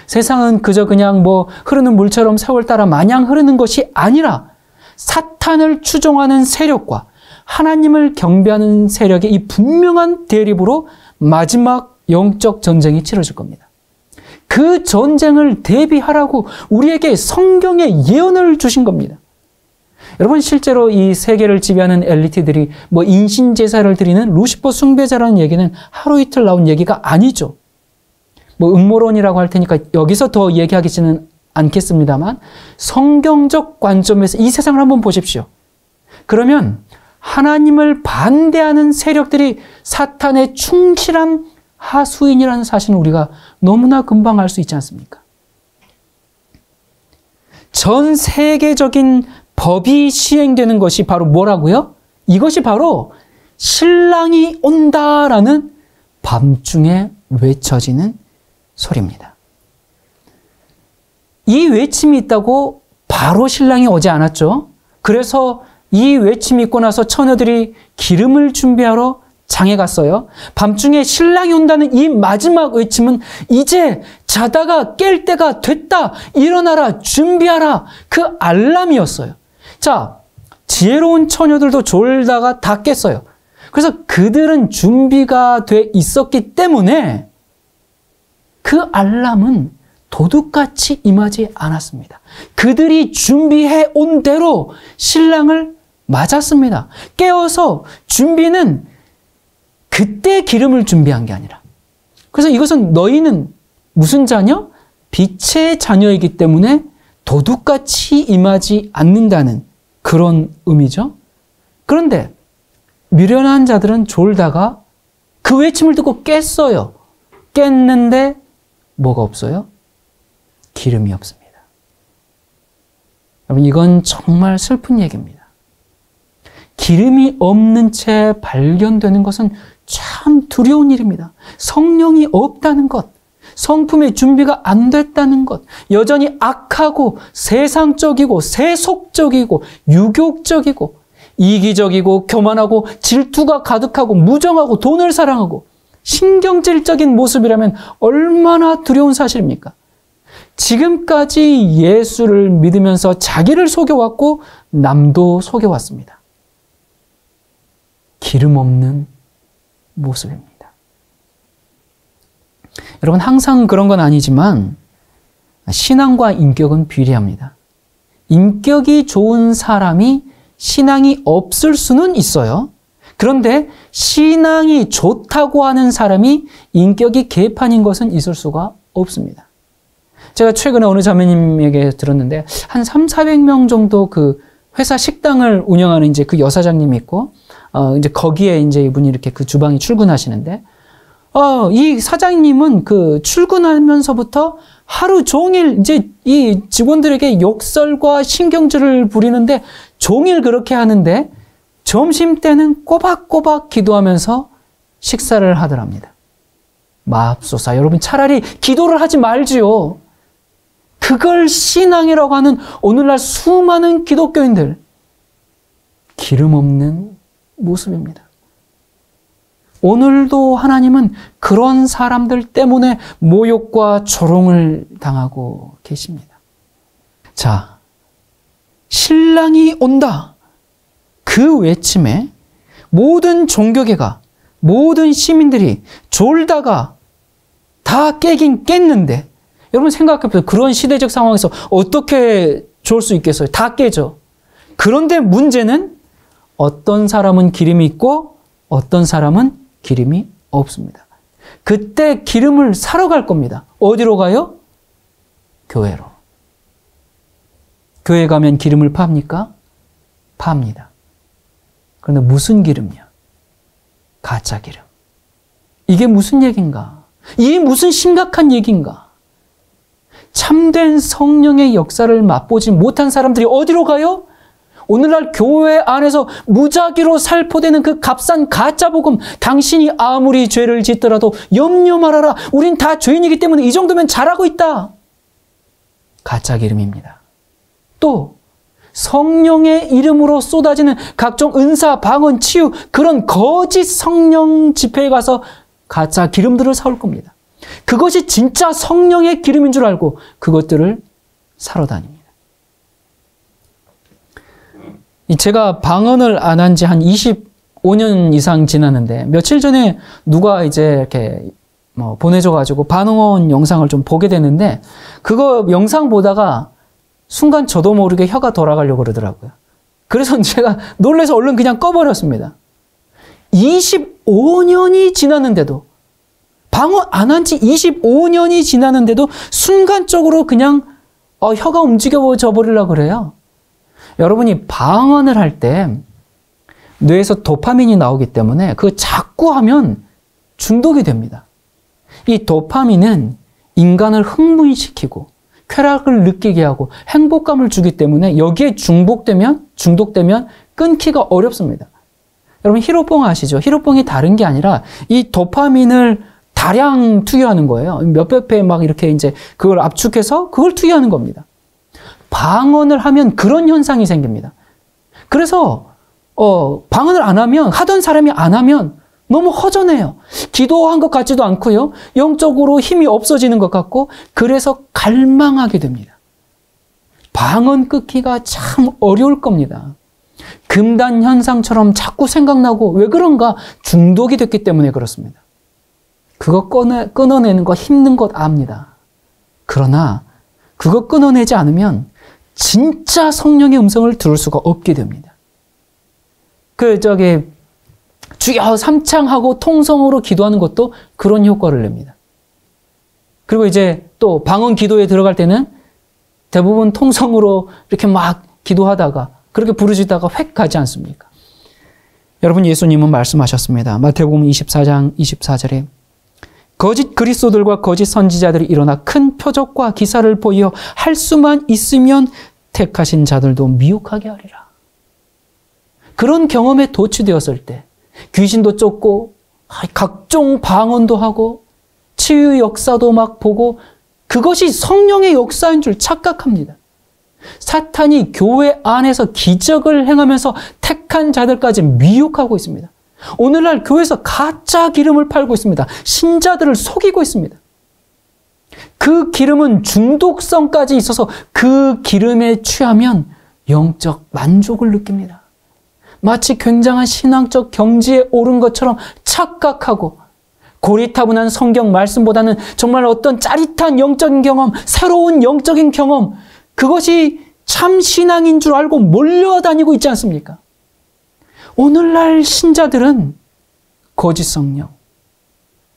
Speaker 1: 세상은 그저 그냥 뭐 흐르는 물처럼 세월 따라 마냥 흐르는 것이 아니라 사탄을 추종하는 세력과 하나님을 경배하는 세력의 이 분명한 대립으로 마지막 영적 전쟁이 치러질 겁니다. 그 전쟁을 대비하라고 우리에게 성경의 예언을 주신 겁니다. 여러분, 실제로 이 세계를 지배하는 엘리트들이 뭐 인신제사를 드리는 루시퍼 숭배자라는 얘기는 하루 이틀 나온 얘기가 아니죠. 뭐 음모론이라고 할 테니까 여기서 더 얘기하기는 않겠습니다만 성경적 관점에서 이 세상을 한번 보십시오. 그러면 하나님을 반대하는 세력들이 사탄의 충실한 하수인이라는 사실은 우리가 너무나 금방 알 수 있지 않습니까? 전 세계적인 법이 시행되는 것이 바로 뭐라고요? 이것이 바로 신랑이 온다라는 밤중에 외쳐지는 소리입니다. 이 외침이 있다고 바로 신랑이 오지 않았죠. 그래서 이 외침이 있고 나서 처녀들이 기름을 준비하러 장에 갔어요. 밤중에 신랑이 온다는 이 마지막 외침은 이제 자다가 깰 때가 됐다. 일어나라. 준비하라. 그 알람이었어요. 자, 지혜로운 처녀들도 졸다가 다 깼어요. 그래서 그들은 준비가 돼 있었기 때문에 그 알람은 도둑같이 임하지 않았습니다. 그들이 준비해 온 대로 신랑을 맞았습니다. 깨워서 준비는 그때 기름을 준비한 게 아니라. 그래서 이것은 너희는 무슨 자녀? 빛의 자녀이기 때문에 도둑같이 임하지 않는다는 그런 의미죠. 그런데 미련한 자들은 졸다가 그 외침을 듣고 깼어요. 깼는데 뭐가 없어요? 기름이 없습니다. 여러분, 이건 정말 슬픈 얘기입니다. 기름이 없는 채 발견되는 것은 참 두려운 일입니다. 성령이 없다는 것, 성품의 준비가 안 됐다는 것, 여전히 악하고 세상적이고 세속적이고 유욕적이고 이기적이고 교만하고 질투가 가득하고 무정하고 돈을 사랑하고 신경질적인 모습이라면 얼마나 두려운 사실입니까? 지금까지 예수를 믿으면서 자기를 속여왔고 남도 속여왔습니다. 기름 없는 모습입니다. 여러분, 항상 그런 건 아니지만 신앙과 인격은 비례합니다. 인격이 좋은 사람이 신앙이 없을 수는 있어요. 그런데 신앙이 좋다고 하는 사람이 인격이 개판인 것은 있을 수가 없습니다. 제가 최근에 어느 자매님에게 들었는데 한 300~400명 정도 그 회사 식당을 운영하는 이제 그 여사장님이 있고 이제 거기에 이제 이분이 이렇게 그 주방에 출근하시는데 이 사장님은 그 출근하면서부터 하루 종일 이제 이 직원들에게 욕설과 신경질을 부리는데 종일 그렇게 하는데 점심 때는 꼬박꼬박 기도하면서 식사를 하더랍니다. 맙소사, 여러분, 차라리 기도를 하지 말지요. 그걸 신앙이라고 하는 오늘날 수많은 기독교인들, 기름 없는 모습입니다. 오늘도 하나님은 그런 사람들 때문에 모욕과 조롱을 당하고 계십니다. 자, 신랑이 온다. 그 외침에 모든 종교계가, 모든 시민들이 졸다가 다 깨긴 깼는데, 여러분 생각해보세요. 그런 시대적 상황에서 어떻게 졸 수 있겠어요? 다 깨죠. 그런데 문제는 어떤 사람은 기름이 있고 어떤 사람은 기름이 없습니다. 그때 기름을 사러 갈 겁니다. 어디로 가요? 교회로. 교회 가면 기름을 팝니까? 팝니다. 그런데 무슨 기름이야? 가짜 기름. 이게 무슨 얘기인가? 이게 무슨 심각한 얘기인가? 참된 성령의 역사를 맛보지 못한 사람들이 어디로 가요? 오늘날 교회 안에서 무작위로 살포되는 그 값싼 가짜 복음, 당신이 아무리 죄를 짓더라도 염려 말아라. 우린 다 죄인이기 때문에 이 정도면 잘하고 있다. 가짜 기름입니다. 또 성령의 이름으로 쏟아지는 각종 은사, 방언, 치유, 그런 거짓 성령 집회에 가서 가짜 기름들을 사올 겁니다. 그것이 진짜 성령의 기름인 줄 알고 그것들을 사러 다닙니다. 제가 방언을 안 한 지 한 25년 이상 지났는데 며칠 전에 누가 이제 이렇게 보내줘가지고 방언 영상을 좀 보게 됐는데 그거 영상 보다가 순간 저도 모르게 혀가 돌아가려고 그러더라고요. 그래서 제가 놀라서 얼른 그냥 꺼버렸습니다. 25년이 지났는데도, 방언 안 한 지 25년이 지났는데도 순간적으로 그냥 혀가 움직여져 버리려고 그래요. 여러분이 방언을 할 때 뇌에서 도파민이 나오기 때문에 그거 자꾸 하면 중독이 됩니다. 이 도파민은 인간을 흥분시키고 쾌락을 느끼게 하고 행복감을 주기 때문에 여기에 중독되면 끊기가 어렵습니다. 여러분 히로뽕 아시죠? 히로뽕이 다른 게 아니라 이 도파민을 다량 투여하는 거예요. 몇백 배 막 이렇게 이제 그걸 압축해서 그걸 투여하는 겁니다. 방언을 하면 그런 현상이 생깁니다. 그래서 방언을 안 하면, 하던 사람이 안 하면 너무 허전해요. 기도한 것 같지도 않고요. 영적으로 힘이 없어지는 것 같고, 그래서 갈망하게 됩니다. 방언 끊기가 참 어려울 겁니다. 금단 현상처럼 자꾸 생각나고, 왜 그런가? 중독이 됐기 때문에 그렇습니다. 그거 끊어내는 거 힘든 것 압니다. 그러나 그거 끊어내지 않으면 진짜 성령의 음성을 들을 수가 없게 됩니다. 주여 삼창하고 통성으로 기도하는 것도 그런 효과를 냅니다. 그리고 이제 또 방언 기도에 들어갈 때는 대부분 통성으로 이렇게 막 기도하다가 그렇게 부르짖다가 획 가지 않습니까? 여러분, 예수님은 말씀하셨습니다. 마태복음 24장 24절에 거짓 그리스도들과 거짓 선지자들이 일어나 큰 표적과 기사를 보이어 할 수만 있으면 택하신 자들도 미혹하게 하리라. 그런 경험에 도취되었을 때 귀신도 쫓고 각종 방언도 하고 치유 역사도 막 보고 그것이 성령의 역사인 줄 착각합니다. 사탄이 교회 안에서 기적을 행하면서 택한 자들까지 미혹하고 있습니다. 오늘날 교회에서 가짜 기름을 팔고 있습니다. 신자들을 속이고 있습니다. 그 기름은 중독성까지 있어서 그 기름에 취하면 영적 만족을 느낍니다. 마치 굉장한 신앙적 경지에 오른 것처럼 착각하고 고리타분한 성경 말씀보다는 정말 어떤 짜릿한 영적인 경험, 새로운 영적인 경험, 그것이 참 신앙인 줄 알고 몰려다니고 있지 않습니까? 오늘날 신자들은 거짓 성령,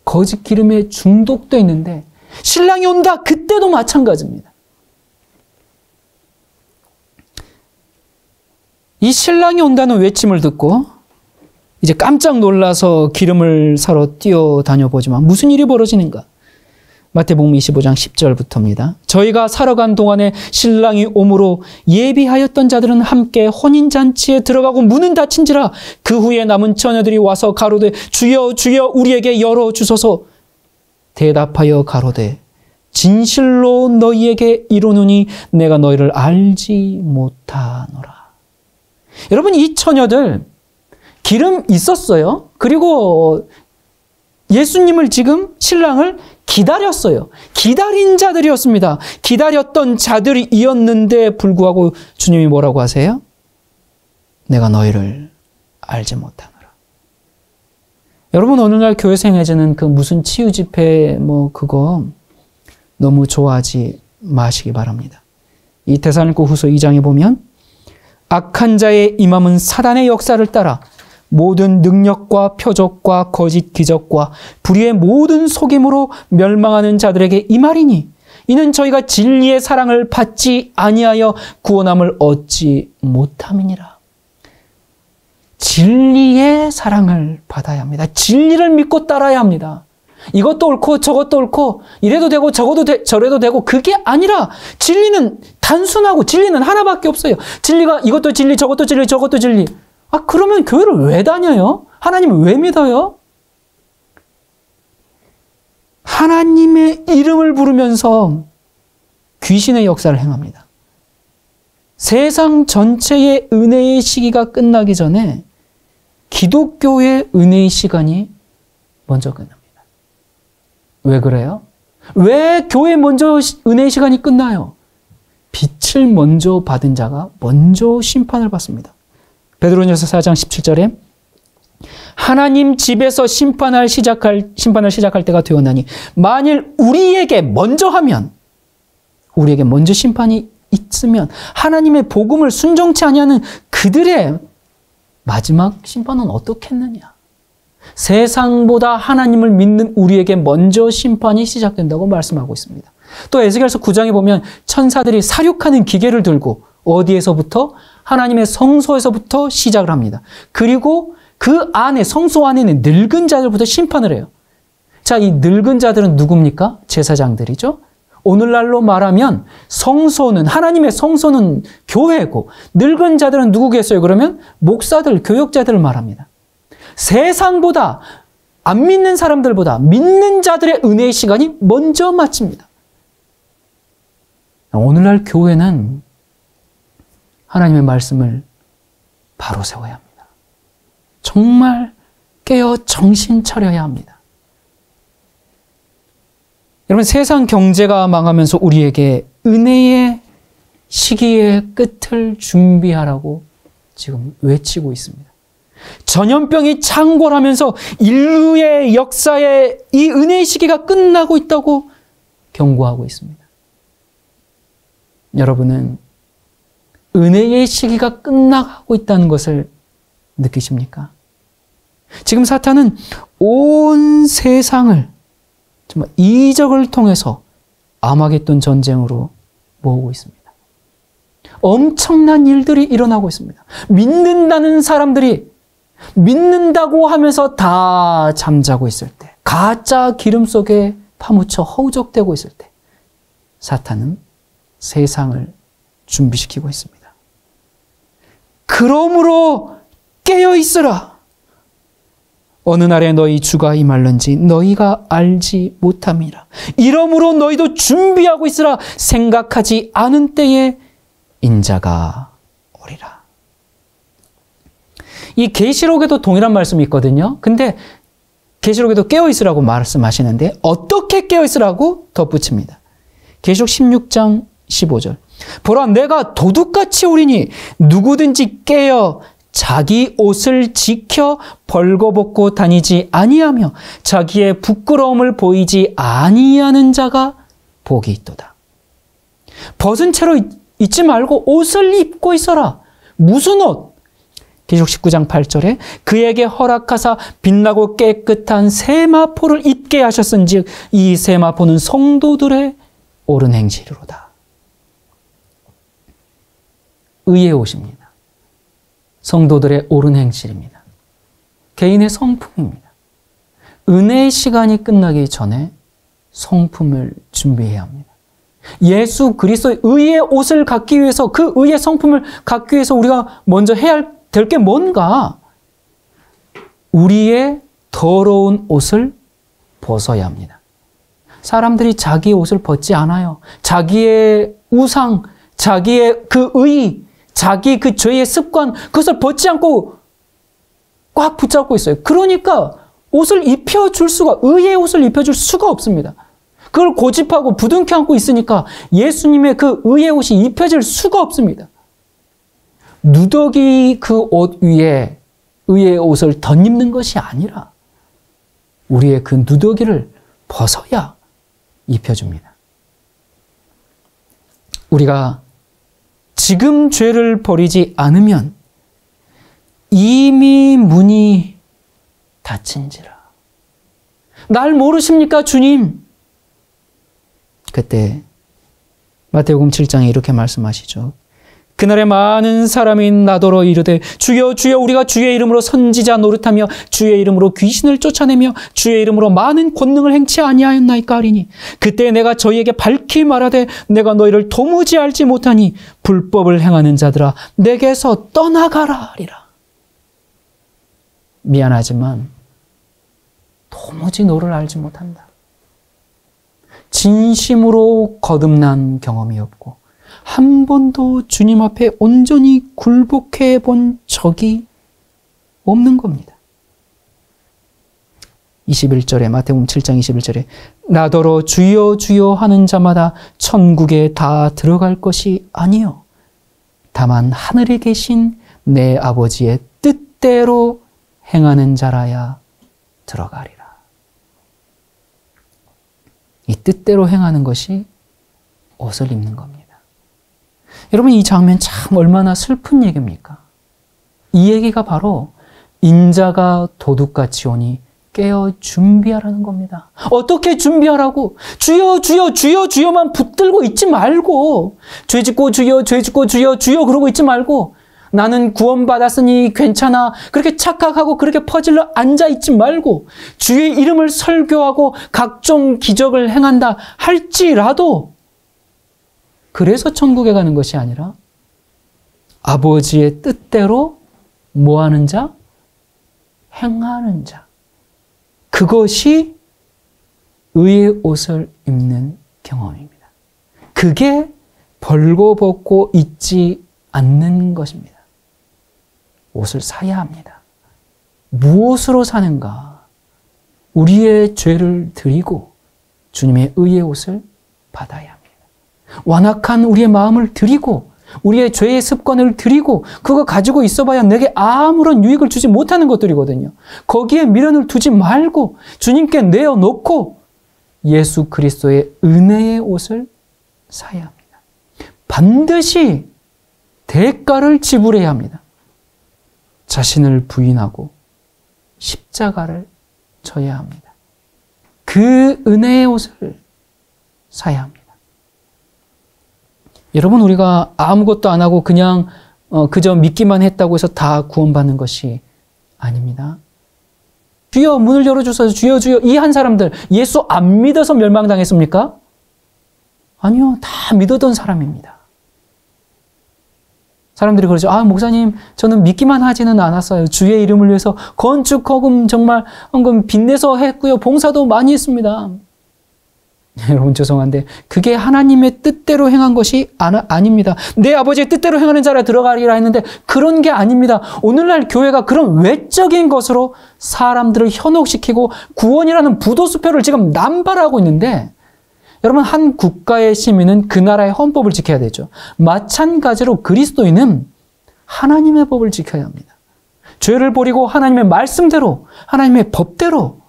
Speaker 1: 거짓 기름에 중독되어 있는데 신랑이 온다, 그때도 마찬가지입니다. 이 신랑이 온다는 외침을 듣고 이제 깜짝 놀라서 기름을 사러 뛰어다녀 보지만 무슨 일이 벌어지는가? 마태복음 25장 10절부터입니다. 저희가 사러 간 동안에 신랑이 오므로 예비하였던 자들은 함께 혼인잔치에 들어가고 문은 닫힌지라 그 후에 남은 처녀들이 와서 가로되 주여 주여 우리에게 열어주소서. 대답하여 가로되 진실로 너희에게 이르노니 내가 너희를 알지 못하노라. 여러분, 이 처녀들 기름 있었어요. 그리고 예수님을 지금 신랑을 기다렸어요. 기다린 자들이었습니다. 기다렸던 자들이었는데 불구하고 주님이 뭐라고 하세요? 내가 너희를 알지 못하노라. 여러분, 오늘날 교회에서 행해지는 그 무슨 치유 집회 그거 너무 좋아하지 마시기 바랍니다. 이 데살로니가 후서 2장에 보면 악한 자의 임함은 사단의 역사를 따라 모든 능력과 표적과 거짓 기적과 불의의 모든 속임으로 멸망하는 자들에게 임하리니 이는 저희가 진리의 사랑을 받지 아니하여 구원함을 얻지 못함이니라. 진리의 사랑을 받아야 합니다. 진리를 믿고 따라야 합니다. 이것도 옳고 저것도 옳고 이래도 되고 저래도 되고 그게 아니라 진리는 단순하고 진리는 하나밖에 없어요. 진리가 이것도 진리 저것도 진리 저것도 진리. 그러면 교회를 왜 다녀요? 하나님을 왜 믿어요? 하나님의 이름을 부르면서 귀신의 역사를 행합니다. 세상 전체의 은혜의 시기가 끝나기 전에 기독교의 은혜의 시간이 먼저 끝납니다. 왜 그래요? 왜 교회 먼저 은혜의 시간이 끝나요? 빛을 먼저 받은 자가 먼저 심판을 받습니다. 베드로전서 4장 17절에 하나님 집에서 심판을 시작할 때가 되었나니 만일 우리에게 먼저 하면 우리에게 먼저 심판이 있으면 하나님의 복음을 순종치 아니하는 그들의 마지막 심판은 어떻겠느냐? 세상보다 하나님을 믿는 우리에게 먼저 심판이 시작된다고 말씀하고 있습니다. 또 에스겔서 9장에 보면 천사들이 사륙하는 기계를 들고 어디에서부터? 하나님의 성소에서부터 시작을 합니다. 그리고 그 안에 성소 안에는 늙은 자들부터 심판을 해요. 자, 이 늙은 자들은 누굽니까? 제사장들이죠. 오늘날로 말하면 성소는 하나님의 성소는 교회고 늙은 자들은 누구겠어요? 그러면 목사들, 교역자들을 말합니다. 세상보다 안 믿는 사람들보다 믿는 자들의 은혜의 시간이 먼저 마칩니다. 오늘날 교회는 하나님의 말씀을 바로 세워야 합니다. 정말 깨어 정신 차려야 합니다. 여러분, 세상 경제가 망하면서 우리에게 은혜의 시기의 끝을 준비하라고 지금 외치고 있습니다. 전염병이 창궐하면서 인류의 역사에 이 은혜의 시기가 끝나고 있다고 경고하고 있습니다. 여러분은 은혜의 시기가 끝나가고 있다는 것을 느끼십니까? 지금 사탄은 온 세상을 정말 이적을 통해서 아마겟돈 전쟁으로 모으고 있습니다. 엄청난 일들이 일어나고 있습니다. 믿는다는 사람들이 믿는다고 하면서 다 잠자고 있을 때, 가짜 기름 속에 파묻혀 허우적대고 있을 때 사탄은 세상을 준비시키고 있습니다. 그러므로 깨어 있으라. 어느 날에 너희 주가 임할는지 너희가 알지 못함이라. 이러므로 너희도 준비하고 있으라. 생각하지 않은 때에 인자가 오리라. 이 계시록에도 동일한 말씀이 있거든요. 근데 계시록에도 깨어 있으라고 말씀하시는데 어떻게 깨어 있으라고 덧붙입니다. 계시록 16장 15절. 보라, 내가 도둑같이 오리니 누구든지 깨어 자기 옷을 지켜 벌거벗고 다니지 아니하며 자기의 부끄러움을 보이지 아니하는 자가 복이 있도다. 벗은 채로 있지 말고 옷을 입고 있어라. 무슨 옷? 계시록 19장 8절에 그에게 허락하사 빛나고 깨끗한 세마포를 입게 하셨은즉 이 세마포는 성도들의 옳은 행실이로다. 의의 옷입니다. 성도들의 옳은 행실입니다. 개인의 성품입니다. 은혜의 시간이 끝나기 전에 성품을 준비해야 합니다. 예수 그리스도의 의의 옷을 갖기 위해서, 그 의의 성품을 갖기 위해서 우리가 먼저 해야 될 게 뭔가? 우리의 더러운 옷을 벗어야 합니다. 사람들이 자기의 옷을 벗지 않아요. 자기의 우상, 자기의 그 의, 자기 그 죄의 습관, 그것을 벗지 않고 꽉 붙잡고 있어요. 그러니까 옷을 입혀줄 수가, 의의 옷을 입혀줄 수가 없습니다. 그걸 고집하고 부둥켜 안고 있으니까 예수님의 그 의의 옷이 입혀질 수가 없습니다. 누더기 그 옷 위에 의의 옷을 덧입는 것이 아니라 우리의 그 누더기를 벗어야 입혀줍니다. 우리가 지금 죄를 버리지 않으면 이미 문이 닫힌지라. 날 모르십니까, 주님? 그때 마태복음 7장에 이렇게 말씀하시죠. 그날에 많은 사람이 나더러 이르되 주여 주여 우리가 주의 이름으로 선지자 노릇하며 주의 이름으로 귀신을 쫓아내며 주의 이름으로 많은 권능을 행치 아니하였나이까 하리니 그때 내가 저희에게 밝히 말하되 내가 너희를 도무지 알지 못하니 불법을 행하는 자들아 내게서 떠나가라 하리라. 미안하지만 도무지 너를 알지 못한다. 진심으로 거듭난 경험이 없고 한 번도 주님 앞에 온전히 굴복해 본 적이 없는 겁니다. 21절에 마태복음 7장 21절에 나더러 주여 주여 하는 자마다 천국에 다 들어갈 것이 아니요 다만 하늘에 계신 내 아버지의 뜻대로 행하는 자라야 들어가리라. 이 뜻대로 행하는 것이 옷을 입는 겁니다. 여러분, 이 장면 참 얼마나 슬픈 얘기입니까? 이 얘기가 바로 인자가 도둑같이 오니 깨어 준비하라는 겁니다. 어떻게 준비하라고? 주여 주여 주여 주여만 붙들고 있지 말고, 죄 짓고 주여 죄 짓고 주여 주여 그러고 있지 말고, 나는 구원받았으니 괜찮아 그렇게 착각하고 그렇게 퍼질러 앉아있지 말고, 주의 이름을 설교하고 각종 기적을 행한다 할지라도 그래서 천국에 가는 것이 아니라 아버지의 뜻대로 뭐하는 자? 행하는 자. 그것이 의의 옷을 입는 경험입니다. 그게 벌거벗고 있지 않는 것입니다. 옷을 사야 합니다. 무엇으로 사는가? 우리의 죄를 드리고 주님의 의의 옷을 받아야 합니다. 완악한 우리의 마음을 드리고 우리의 죄의 습관을 드리고 그거 가지고 있어봐야 내게 아무런 유익을 주지 못하는 것들이거든요. 거기에 미련을 두지 말고 주님께 내어놓고 예수 그리스도의 은혜의 옷을 사야 합니다. 반드시 대가를 지불해야 합니다. 자신을 부인하고 십자가를 져야 합니다. 그 은혜의 옷을 사야 합니다. 여러분, 우리가 아무것도 안 하고 그냥 그저 믿기만 했다고 해서 다 구원받는 것이 아닙니다. 주여 문을 열어주소서 주여 주여 이 한 사람들 예수 안 믿어서 멸망당했습니까? 아니요. 다 믿었던 사람입니다. 사람들이 그러죠. 아, 목사님, 저는 믿기만 하지는 않았어요. 주의 이름을 위해서 건축, 헌금 정말 헌금 빚내서 했고요. 봉사도 많이 했습니다. 여러분 죄송한데 그게 하나님의 뜻대로 행한 것이 아닙니다. 내 아버지의 뜻대로 행하는 자라 들어가리라 했는데 그런 게 아닙니다. 오늘날 교회가 그런 외적인 것으로 사람들을 현혹시키고 구원이라는 부도수표를 지금 남발하고 있는데 여러분 한 국가의 시민은 그 나라의 헌법을 지켜야 되죠. 마찬가지로 그리스도인은 하나님의 법을 지켜야 합니다. 죄를 버리고 하나님의 말씀대로 하나님의 법대로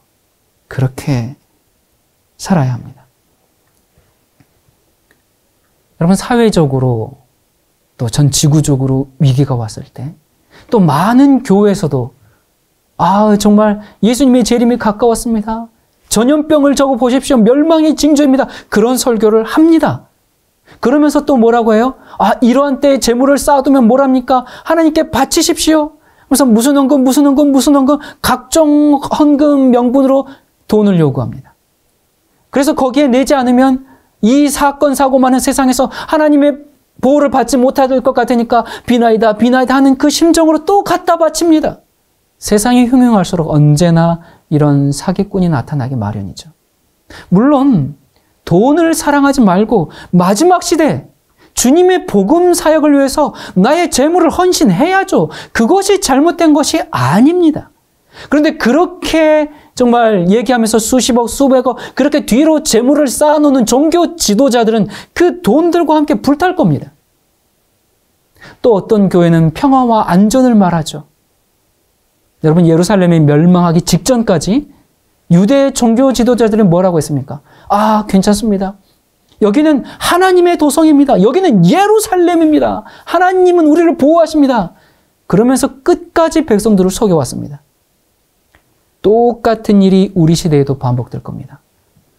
Speaker 1: 그렇게 살아야 합니다. 여러분 사회적으로 또 전 지구적으로 위기가 왔을 때 또 많은 교회에서도 아 정말 예수님의 재림이 가까웠습니다. 전염병을 적어 보십시오. 멸망의 징조입니다. 그런 설교를 합니다. 그러면서 또 뭐라고 해요? 아 이러한 때에 재물을 쌓아두면 뭐랍니까? 하나님께 바치십시오. 그래서 무슨 헌금 각종 헌금 명분으로 돈을 요구합니다. 그래서 거기에 내지 않으면 이 사건 사고 많은 세상에서 하나님의 보호를 받지 못할 것 같으니까 비나이다 하는 그 심정으로 또 갖다 바칩니다. 세상이 흉흉할수록 언제나 이런 사기꾼이 나타나기 마련이죠. 물론 돈을 사랑하지 말고 마지막 시대 주님의 복음 사역을 위해서 나의 재물을 헌신해야죠. 그것이 잘못된 것이 아닙니다. 그런데 그렇게 정말 얘기하면서 수십억, 수백억 그렇게 뒤로 재물을 쌓아놓는 종교 지도자들은 그 돈들과 함께 불탈 겁니다. 또 어떤 교회는 평화와 안전을 말하죠. 여러분 예루살렘이 멸망하기 직전까지 유대 종교 지도자들은 뭐라고 했습니까? 아 괜찮습니다. 여기는 하나님의 도성입니다. 여기는 예루살렘입니다. 하나님은 우리를 보호하십니다. 그러면서 끝까지 백성들을 속여왔습니다. 똑같은 일이 우리 시대에도 반복될 겁니다.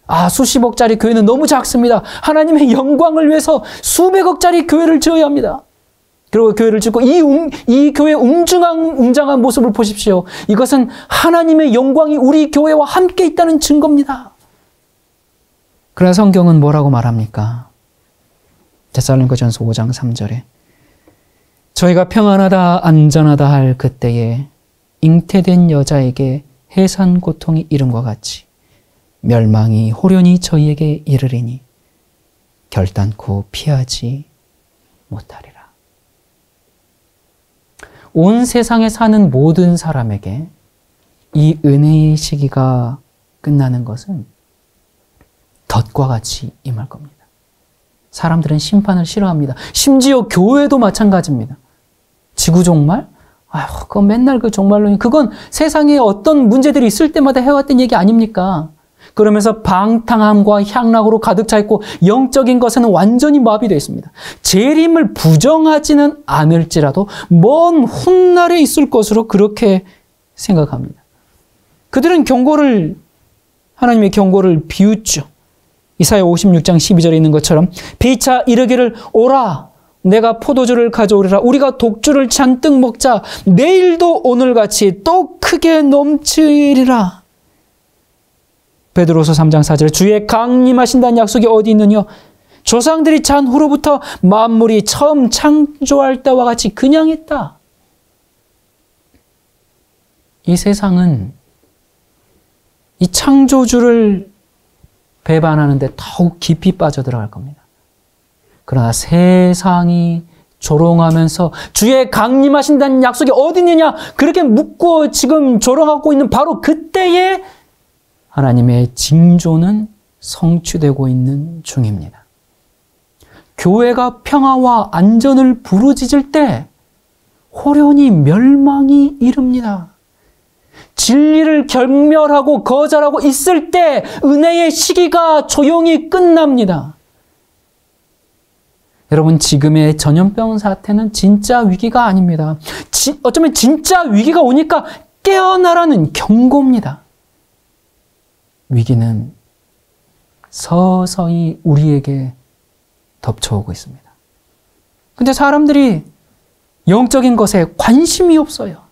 Speaker 1: 아, 수십억짜리 교회는 너무 작습니다. 하나님의 영광을 위해서 수백억짜리 교회를 지어야 합니다. 그리고 교회를 짓고 이 교회의 웅장한 모습을 보십시오. 이것은 하나님의 영광이 우리 교회와 함께 있다는 증거입니다. 그러나 성경은 뭐라고 말합니까? 데살로니가전서 5장 3절에 저희가 평안하다 안전하다 할 그때에 잉태된 여자에게 해산 고통이 이름과 같이 멸망이 호련히 저희에게 이르리니 결단코 피하지 못하리라. 온 세상에 사는 모든 사람에게 이 은혜의 시기가 끝나는 것은 덫과 같이 임할 겁니다. 사람들은 심판을 싫어합니다. 심지어 교회도 마찬가지입니다. 지구 종말? 아휴, 그건 맨날 그 종말론이 그건 세상에 어떤 문제들이 있을 때마다 해왔던 얘기 아닙니까? 그러면서 방탕함과 향락으로 가득 차 있고 영적인 것에는 완전히 마비되어 있습니다. 재림을 부정하지는 않을지라도 먼 훗날에 있을 것으로 그렇게 생각합니다. 그들은 하나님의 경고를 비웃죠. 이사야 56장 12절에 있는 것처럼 피차 이르기를 오라 내가 포도주를 가져오리라. 우리가 독주를 잔뜩 먹자. 내일도 오늘같이 또 크게 넘치리라. 베드로서 3장 4절에 주의 강림하신다는 약속이 어디 있느냐? 조상들이 잔 후로부터 만물이 처음 창조할 때와 같이 그냥 있다. 이 세상은 이 창조주를 배반하는데 더욱 깊이 빠져들어갈 겁니다. 그러나 세상이 조롱하면서 주의 강림하신다는 약속이 어디 있느냐? 그렇게 묻고 지금 조롱하고 있는 바로 그때에 하나님의 징조는 성취되고 있는 중입니다. 교회가 평화와 안전을 부르짖을 때 호련히 멸망이 이릅니다. 진리를 경멸하고 거절하고 있을 때 은혜의 시기가 조용히 끝납니다. 여러분 지금의 전염병 사태는 진짜 위기가 아닙니다. 어쩌면 진짜 위기가 오니까 깨어나라는 경고입니다. 위기는 서서히 우리에게 덮쳐오고 있습니다. 근데 사람들이 영적인 것에 관심이 없어요.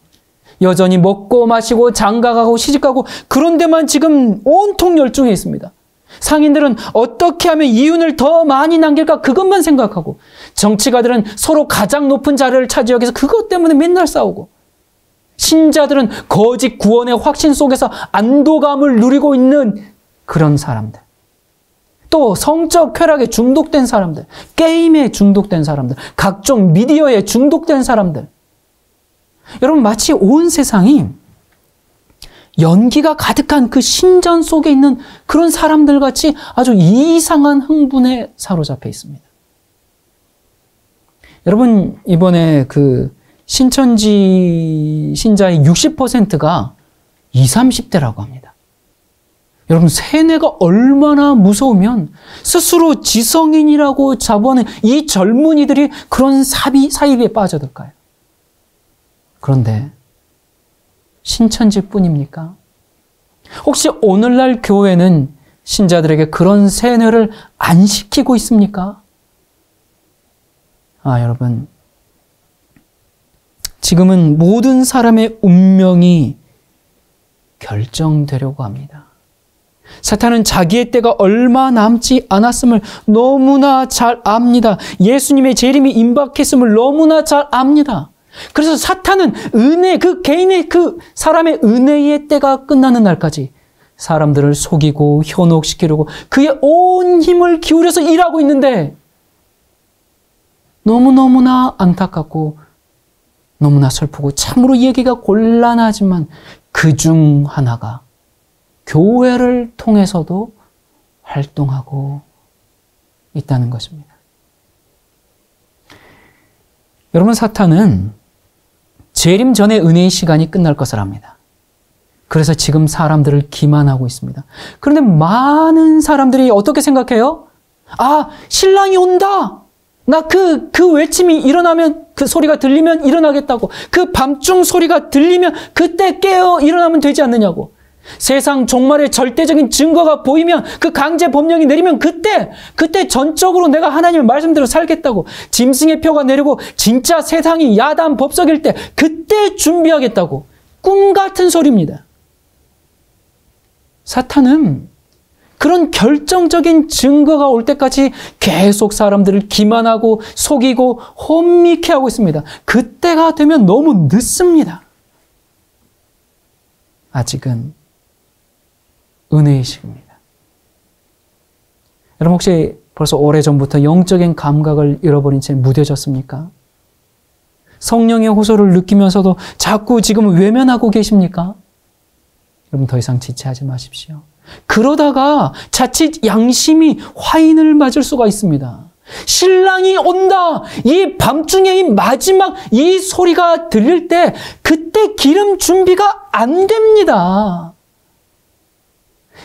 Speaker 1: 여전히 먹고 마시고 장가가고 시집가고 그런 데만 지금 온통 열중해 있습니다. 상인들은 어떻게 하면 이윤을 더 많이 남길까 그것만 생각하고, 정치가들은 서로 가장 높은 자리를 차지하기 위해서 그것 때문에 맨날 싸우고, 신자들은 거짓 구원의 확신 속에서 안도감을 누리고 있는 그런 사람들, 또 성적 쾌락에 중독된 사람들, 게임에 중독된 사람들, 각종 미디어에 중독된 사람들. 여러분, 마치 온 세상이 연기가 가득한 그 신전 속에 있는 그런 사람들 같이 아주 이상한 흥분에 사로잡혀 있습니다. 여러분, 이번에 그 신천지 신자의 60%가 20, 30대라고 합니다. 여러분, 세뇌가 얼마나 무서우면 스스로 지성인이라고 자부하는 이 젊은이들이 그런 사입에 빠져들까요? 그런데 신천지뿐입니까? 혹시 오늘날 교회는 신자들에게 그런 세뇌를 안 시키고 있습니까? 여러분, 지금은 모든 사람의 운명이 결정되려고 합니다. 사탄은 자기의 때가 얼마 남지 않았음을 너무나 잘 압니다. 예수님의 재림이 임박했음을 너무나 잘 압니다. 그래서 사탄은 그 개인의 그 사람의 은혜의 때가 끝나는 날까지 사람들을 속이고 현혹시키려고 그의 온 힘을 기울여서 일하고 있는데, 너무너무나 안타깝고 너무나 슬프고 참으로 얘기가 곤란하지만 그 중 하나가 교회를 통해서도 활동하고 있다는 것입니다. 여러분, 사탄은 재림 전에 은혜의 시간이 끝날 것을 압니다. 그래서 지금 사람들을 기만하고 있습니다. 그런데 많은 사람들이 어떻게 생각해요? 신랑이 온다! 나 그 외침이 일어나면, 그 소리가 들리면 일어나겠다고. 그 밤중 소리가 들리면 그때 깨어 일어나면 되지 않느냐고. 세상 종말의 절대적인 증거가 보이면, 그 강제 법령이 내리면 그때 전적으로 내가 하나님의 말씀대로 살겠다고. 짐승의 표가 내리고 진짜 세상이 야단 법석일 때 그때 준비하겠다고. 꿈 같은 소리입니다. 사탄은 그런 결정적인 증거가 올 때까지 계속 사람들을 기만하고 속이고 혼미케 하고 있습니다. 그때가 되면 너무 늦습니다. 아직은 은혜의 시기입니다. 여러분, 혹시 벌써 오래전부터 영적인 감각을 잃어버린 채 무뎌졌습니까? 성령의 호소를 느끼면서도 자꾸 지금 외면하고 계십니까? 여러분, 더 이상 지체하지 마십시오. 그러다가 자칫 양심이 화인을 맞을 수가 있습니다. 신랑이 온다! 이 밤중에 이 마지막 이 소리가 들릴 때 그때 기름 준비가 안 됩니다.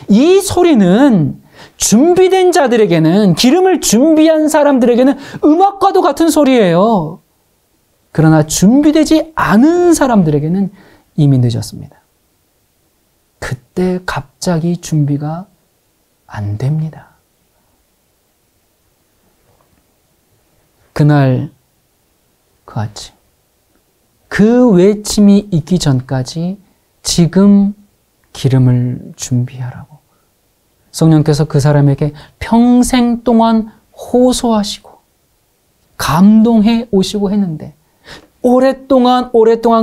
Speaker 1: 이 소리는 준비된 자들에게는, 기름을 준비한 사람들에게는 음악과도 같은 소리예요. 그러나 준비되지 않은 사람들에게는 이미 늦었습니다. 그때 갑자기 준비가 안 됩니다. 그날 그 아침, 그 외침이 있기 전까지 지금 기름을 준비하라고 성령께서 그 사람에게 평생 동안 호소하시고 감동해 오시고 했는데, 오랫동안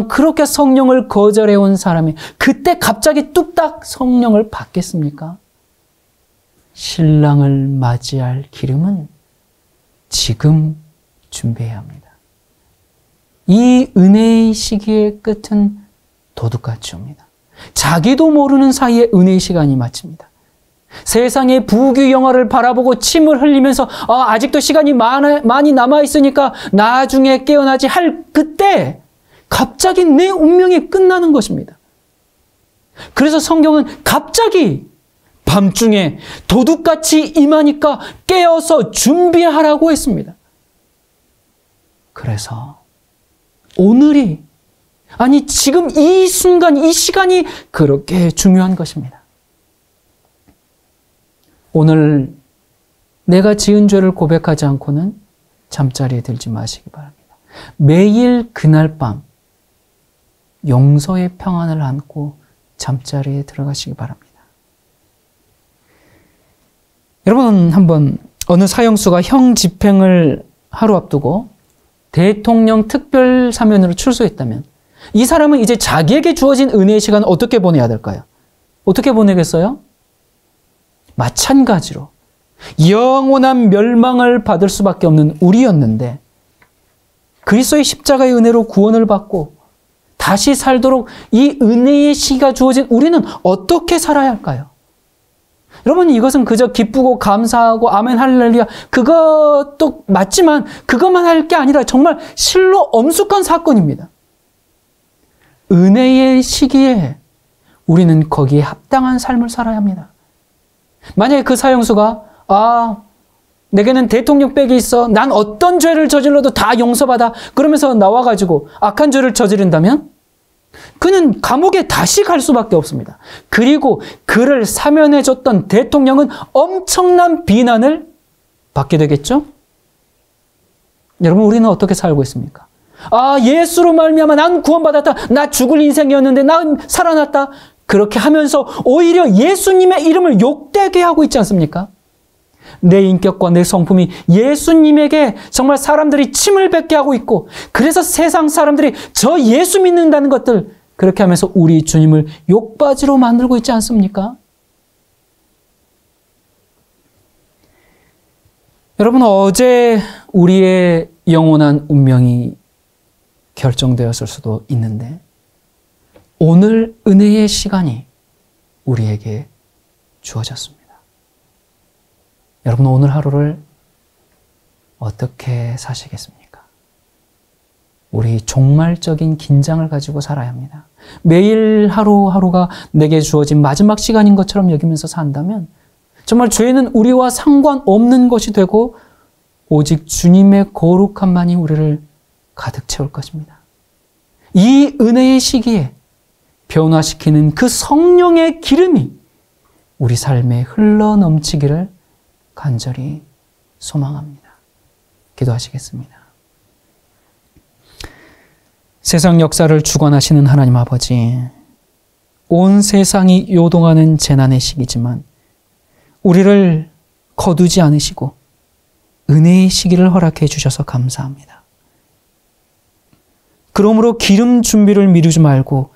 Speaker 1: 그렇게 성령을 거절해온 사람이 그때 갑자기 뚝딱 성령을 받겠습니까? 신랑을 맞이할 기름은 지금 준비해야 합니다. 이 은혜의 시기의 끝은 도둑같이 옵니다. 자기도 모르는 사이에 은혜의 시간이 마칩니다. 세상의 부귀 영화를 바라보고 침을 흘리면서 아직도 시간이 많이 남아있으니까 나중에 깨어나지 할 그때 갑자기 내 운명이 끝나는 것입니다. 그래서 성경은 갑자기 밤중에 도둑같이 임하니까 깨어서 준비하라고 했습니다. 그래서 오늘이, 아니 지금 이 순간, 이 시간이 그렇게 중요한 것입니다. 오늘 내가 지은 죄를 고백하지 않고는 잠자리에 들지 마시기 바랍니다. 매일 그날 밤 용서의 평안을 안고 잠자리에 들어가시기 바랍니다. 여러분, 한번 어느 사형수가 형 집행을 하루 앞두고 대통령 특별 사면으로 출소했다면 이 사람은 이제 자기에게 주어진 은혜의 시간을 어떻게 보내야 될까요? 어떻게 보내겠어요? 마찬가지로 영원한 멸망을 받을 수밖에 없는 우리였는데 그리스도의 십자가의 은혜로 구원을 받고 다시 살도록 이 은혜의 시가 주어진 우리는 어떻게 살아야 할까요? 여러분, 이것은 그저 기쁘고 감사하고 아멘 할렐루야 그것도 맞지만 그것만 할 게 아니라 정말 실로 엄숙한 사건입니다. 은혜의 시기에 우리는 거기에 합당한 삶을 살아야 합니다. 만약에 그 사형수가 내게는 대통령백이 있어. 난 어떤 죄를 저질러도 다 용서받아. 그러면서 나와가지고 악한 죄를 저지른다면 그는 감옥에 다시 갈 수밖에 없습니다. 그리고 그를 사면해줬던 대통령은 엄청난 비난을 받게 되겠죠? 여러분, 우리는 어떻게 살고 있습니까? 예수로 말미암아 난 구원받았다. 나 죽을 인생이었는데 난 살아났다. 그렇게 하면서 오히려 예수님의 이름을 욕되게 하고 있지 않습니까? 내 인격과 내 성품이 예수님에게 정말 사람들이 침을 뱉게 하고 있고 그래서 세상 사람들이 저 예수 믿는다는 것들 그렇게 하면서 우리 주님을 욕바지로 만들고 있지 않습니까? 여러분, 어제 우리의 영원한 운명이 결정되었을 수도 있는데 오늘 은혜의 시간이 우리에게 주어졌습니다. 여러분, 오늘 하루를 어떻게 사시겠습니까? 우리 종말적인 긴장을 가지고 살아야 합니다. 매일 하루하루가 내게 주어진 마지막 시간인 것처럼 여기면서 산다면 정말 죄는 우리와 상관없는 것이 되고 오직 주님의 거룩함만이 우리를 가득 채울 것입니다. 이 은혜의 시기에 변화시키는 그 성령의 기름이 우리 삶에 흘러넘치기를 간절히 소망합니다. 기도하시겠습니다. 세상 역사를 주관하시는 하나님 아버지, 온 세상이 요동하는 재난의 시기지만 우리를 거두지 않으시고 은혜의 시기를 허락해 주셔서 감사합니다. 그러므로 기름 준비를 미루지 말고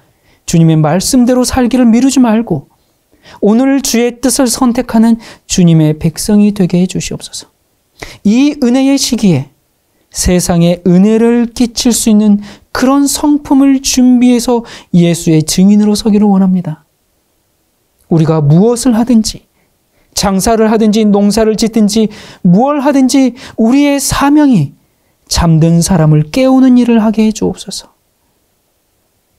Speaker 1: 주님의 말씀대로 살기를 미루지 말고 오늘 주의 뜻을 선택하는 주님의 백성이 되게 해 주시옵소서. 이 은혜의 시기에 세상에 은혜를 끼칠 수 있는 그런 성품을 준비해서 예수의 증인으로 서기를 원합니다. 우리가 무엇을 하든지 장사를 하든지 농사를 짓든지 무엇을 하든지 우리의 사명이 잠든 사람을 깨우는 일을 하게 해 주옵소서.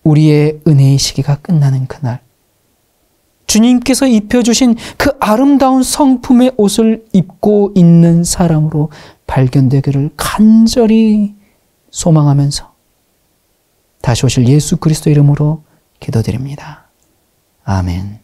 Speaker 1: 우리의 은혜의 시기가 끝나는 그날 주님께서 입혀주신 그 아름다운 성품의 옷을 입고 있는 사람으로 발견되기를 간절히 소망하면서 다시 오실 예수 그리스도 이름으로 기도드립니다. 아멘.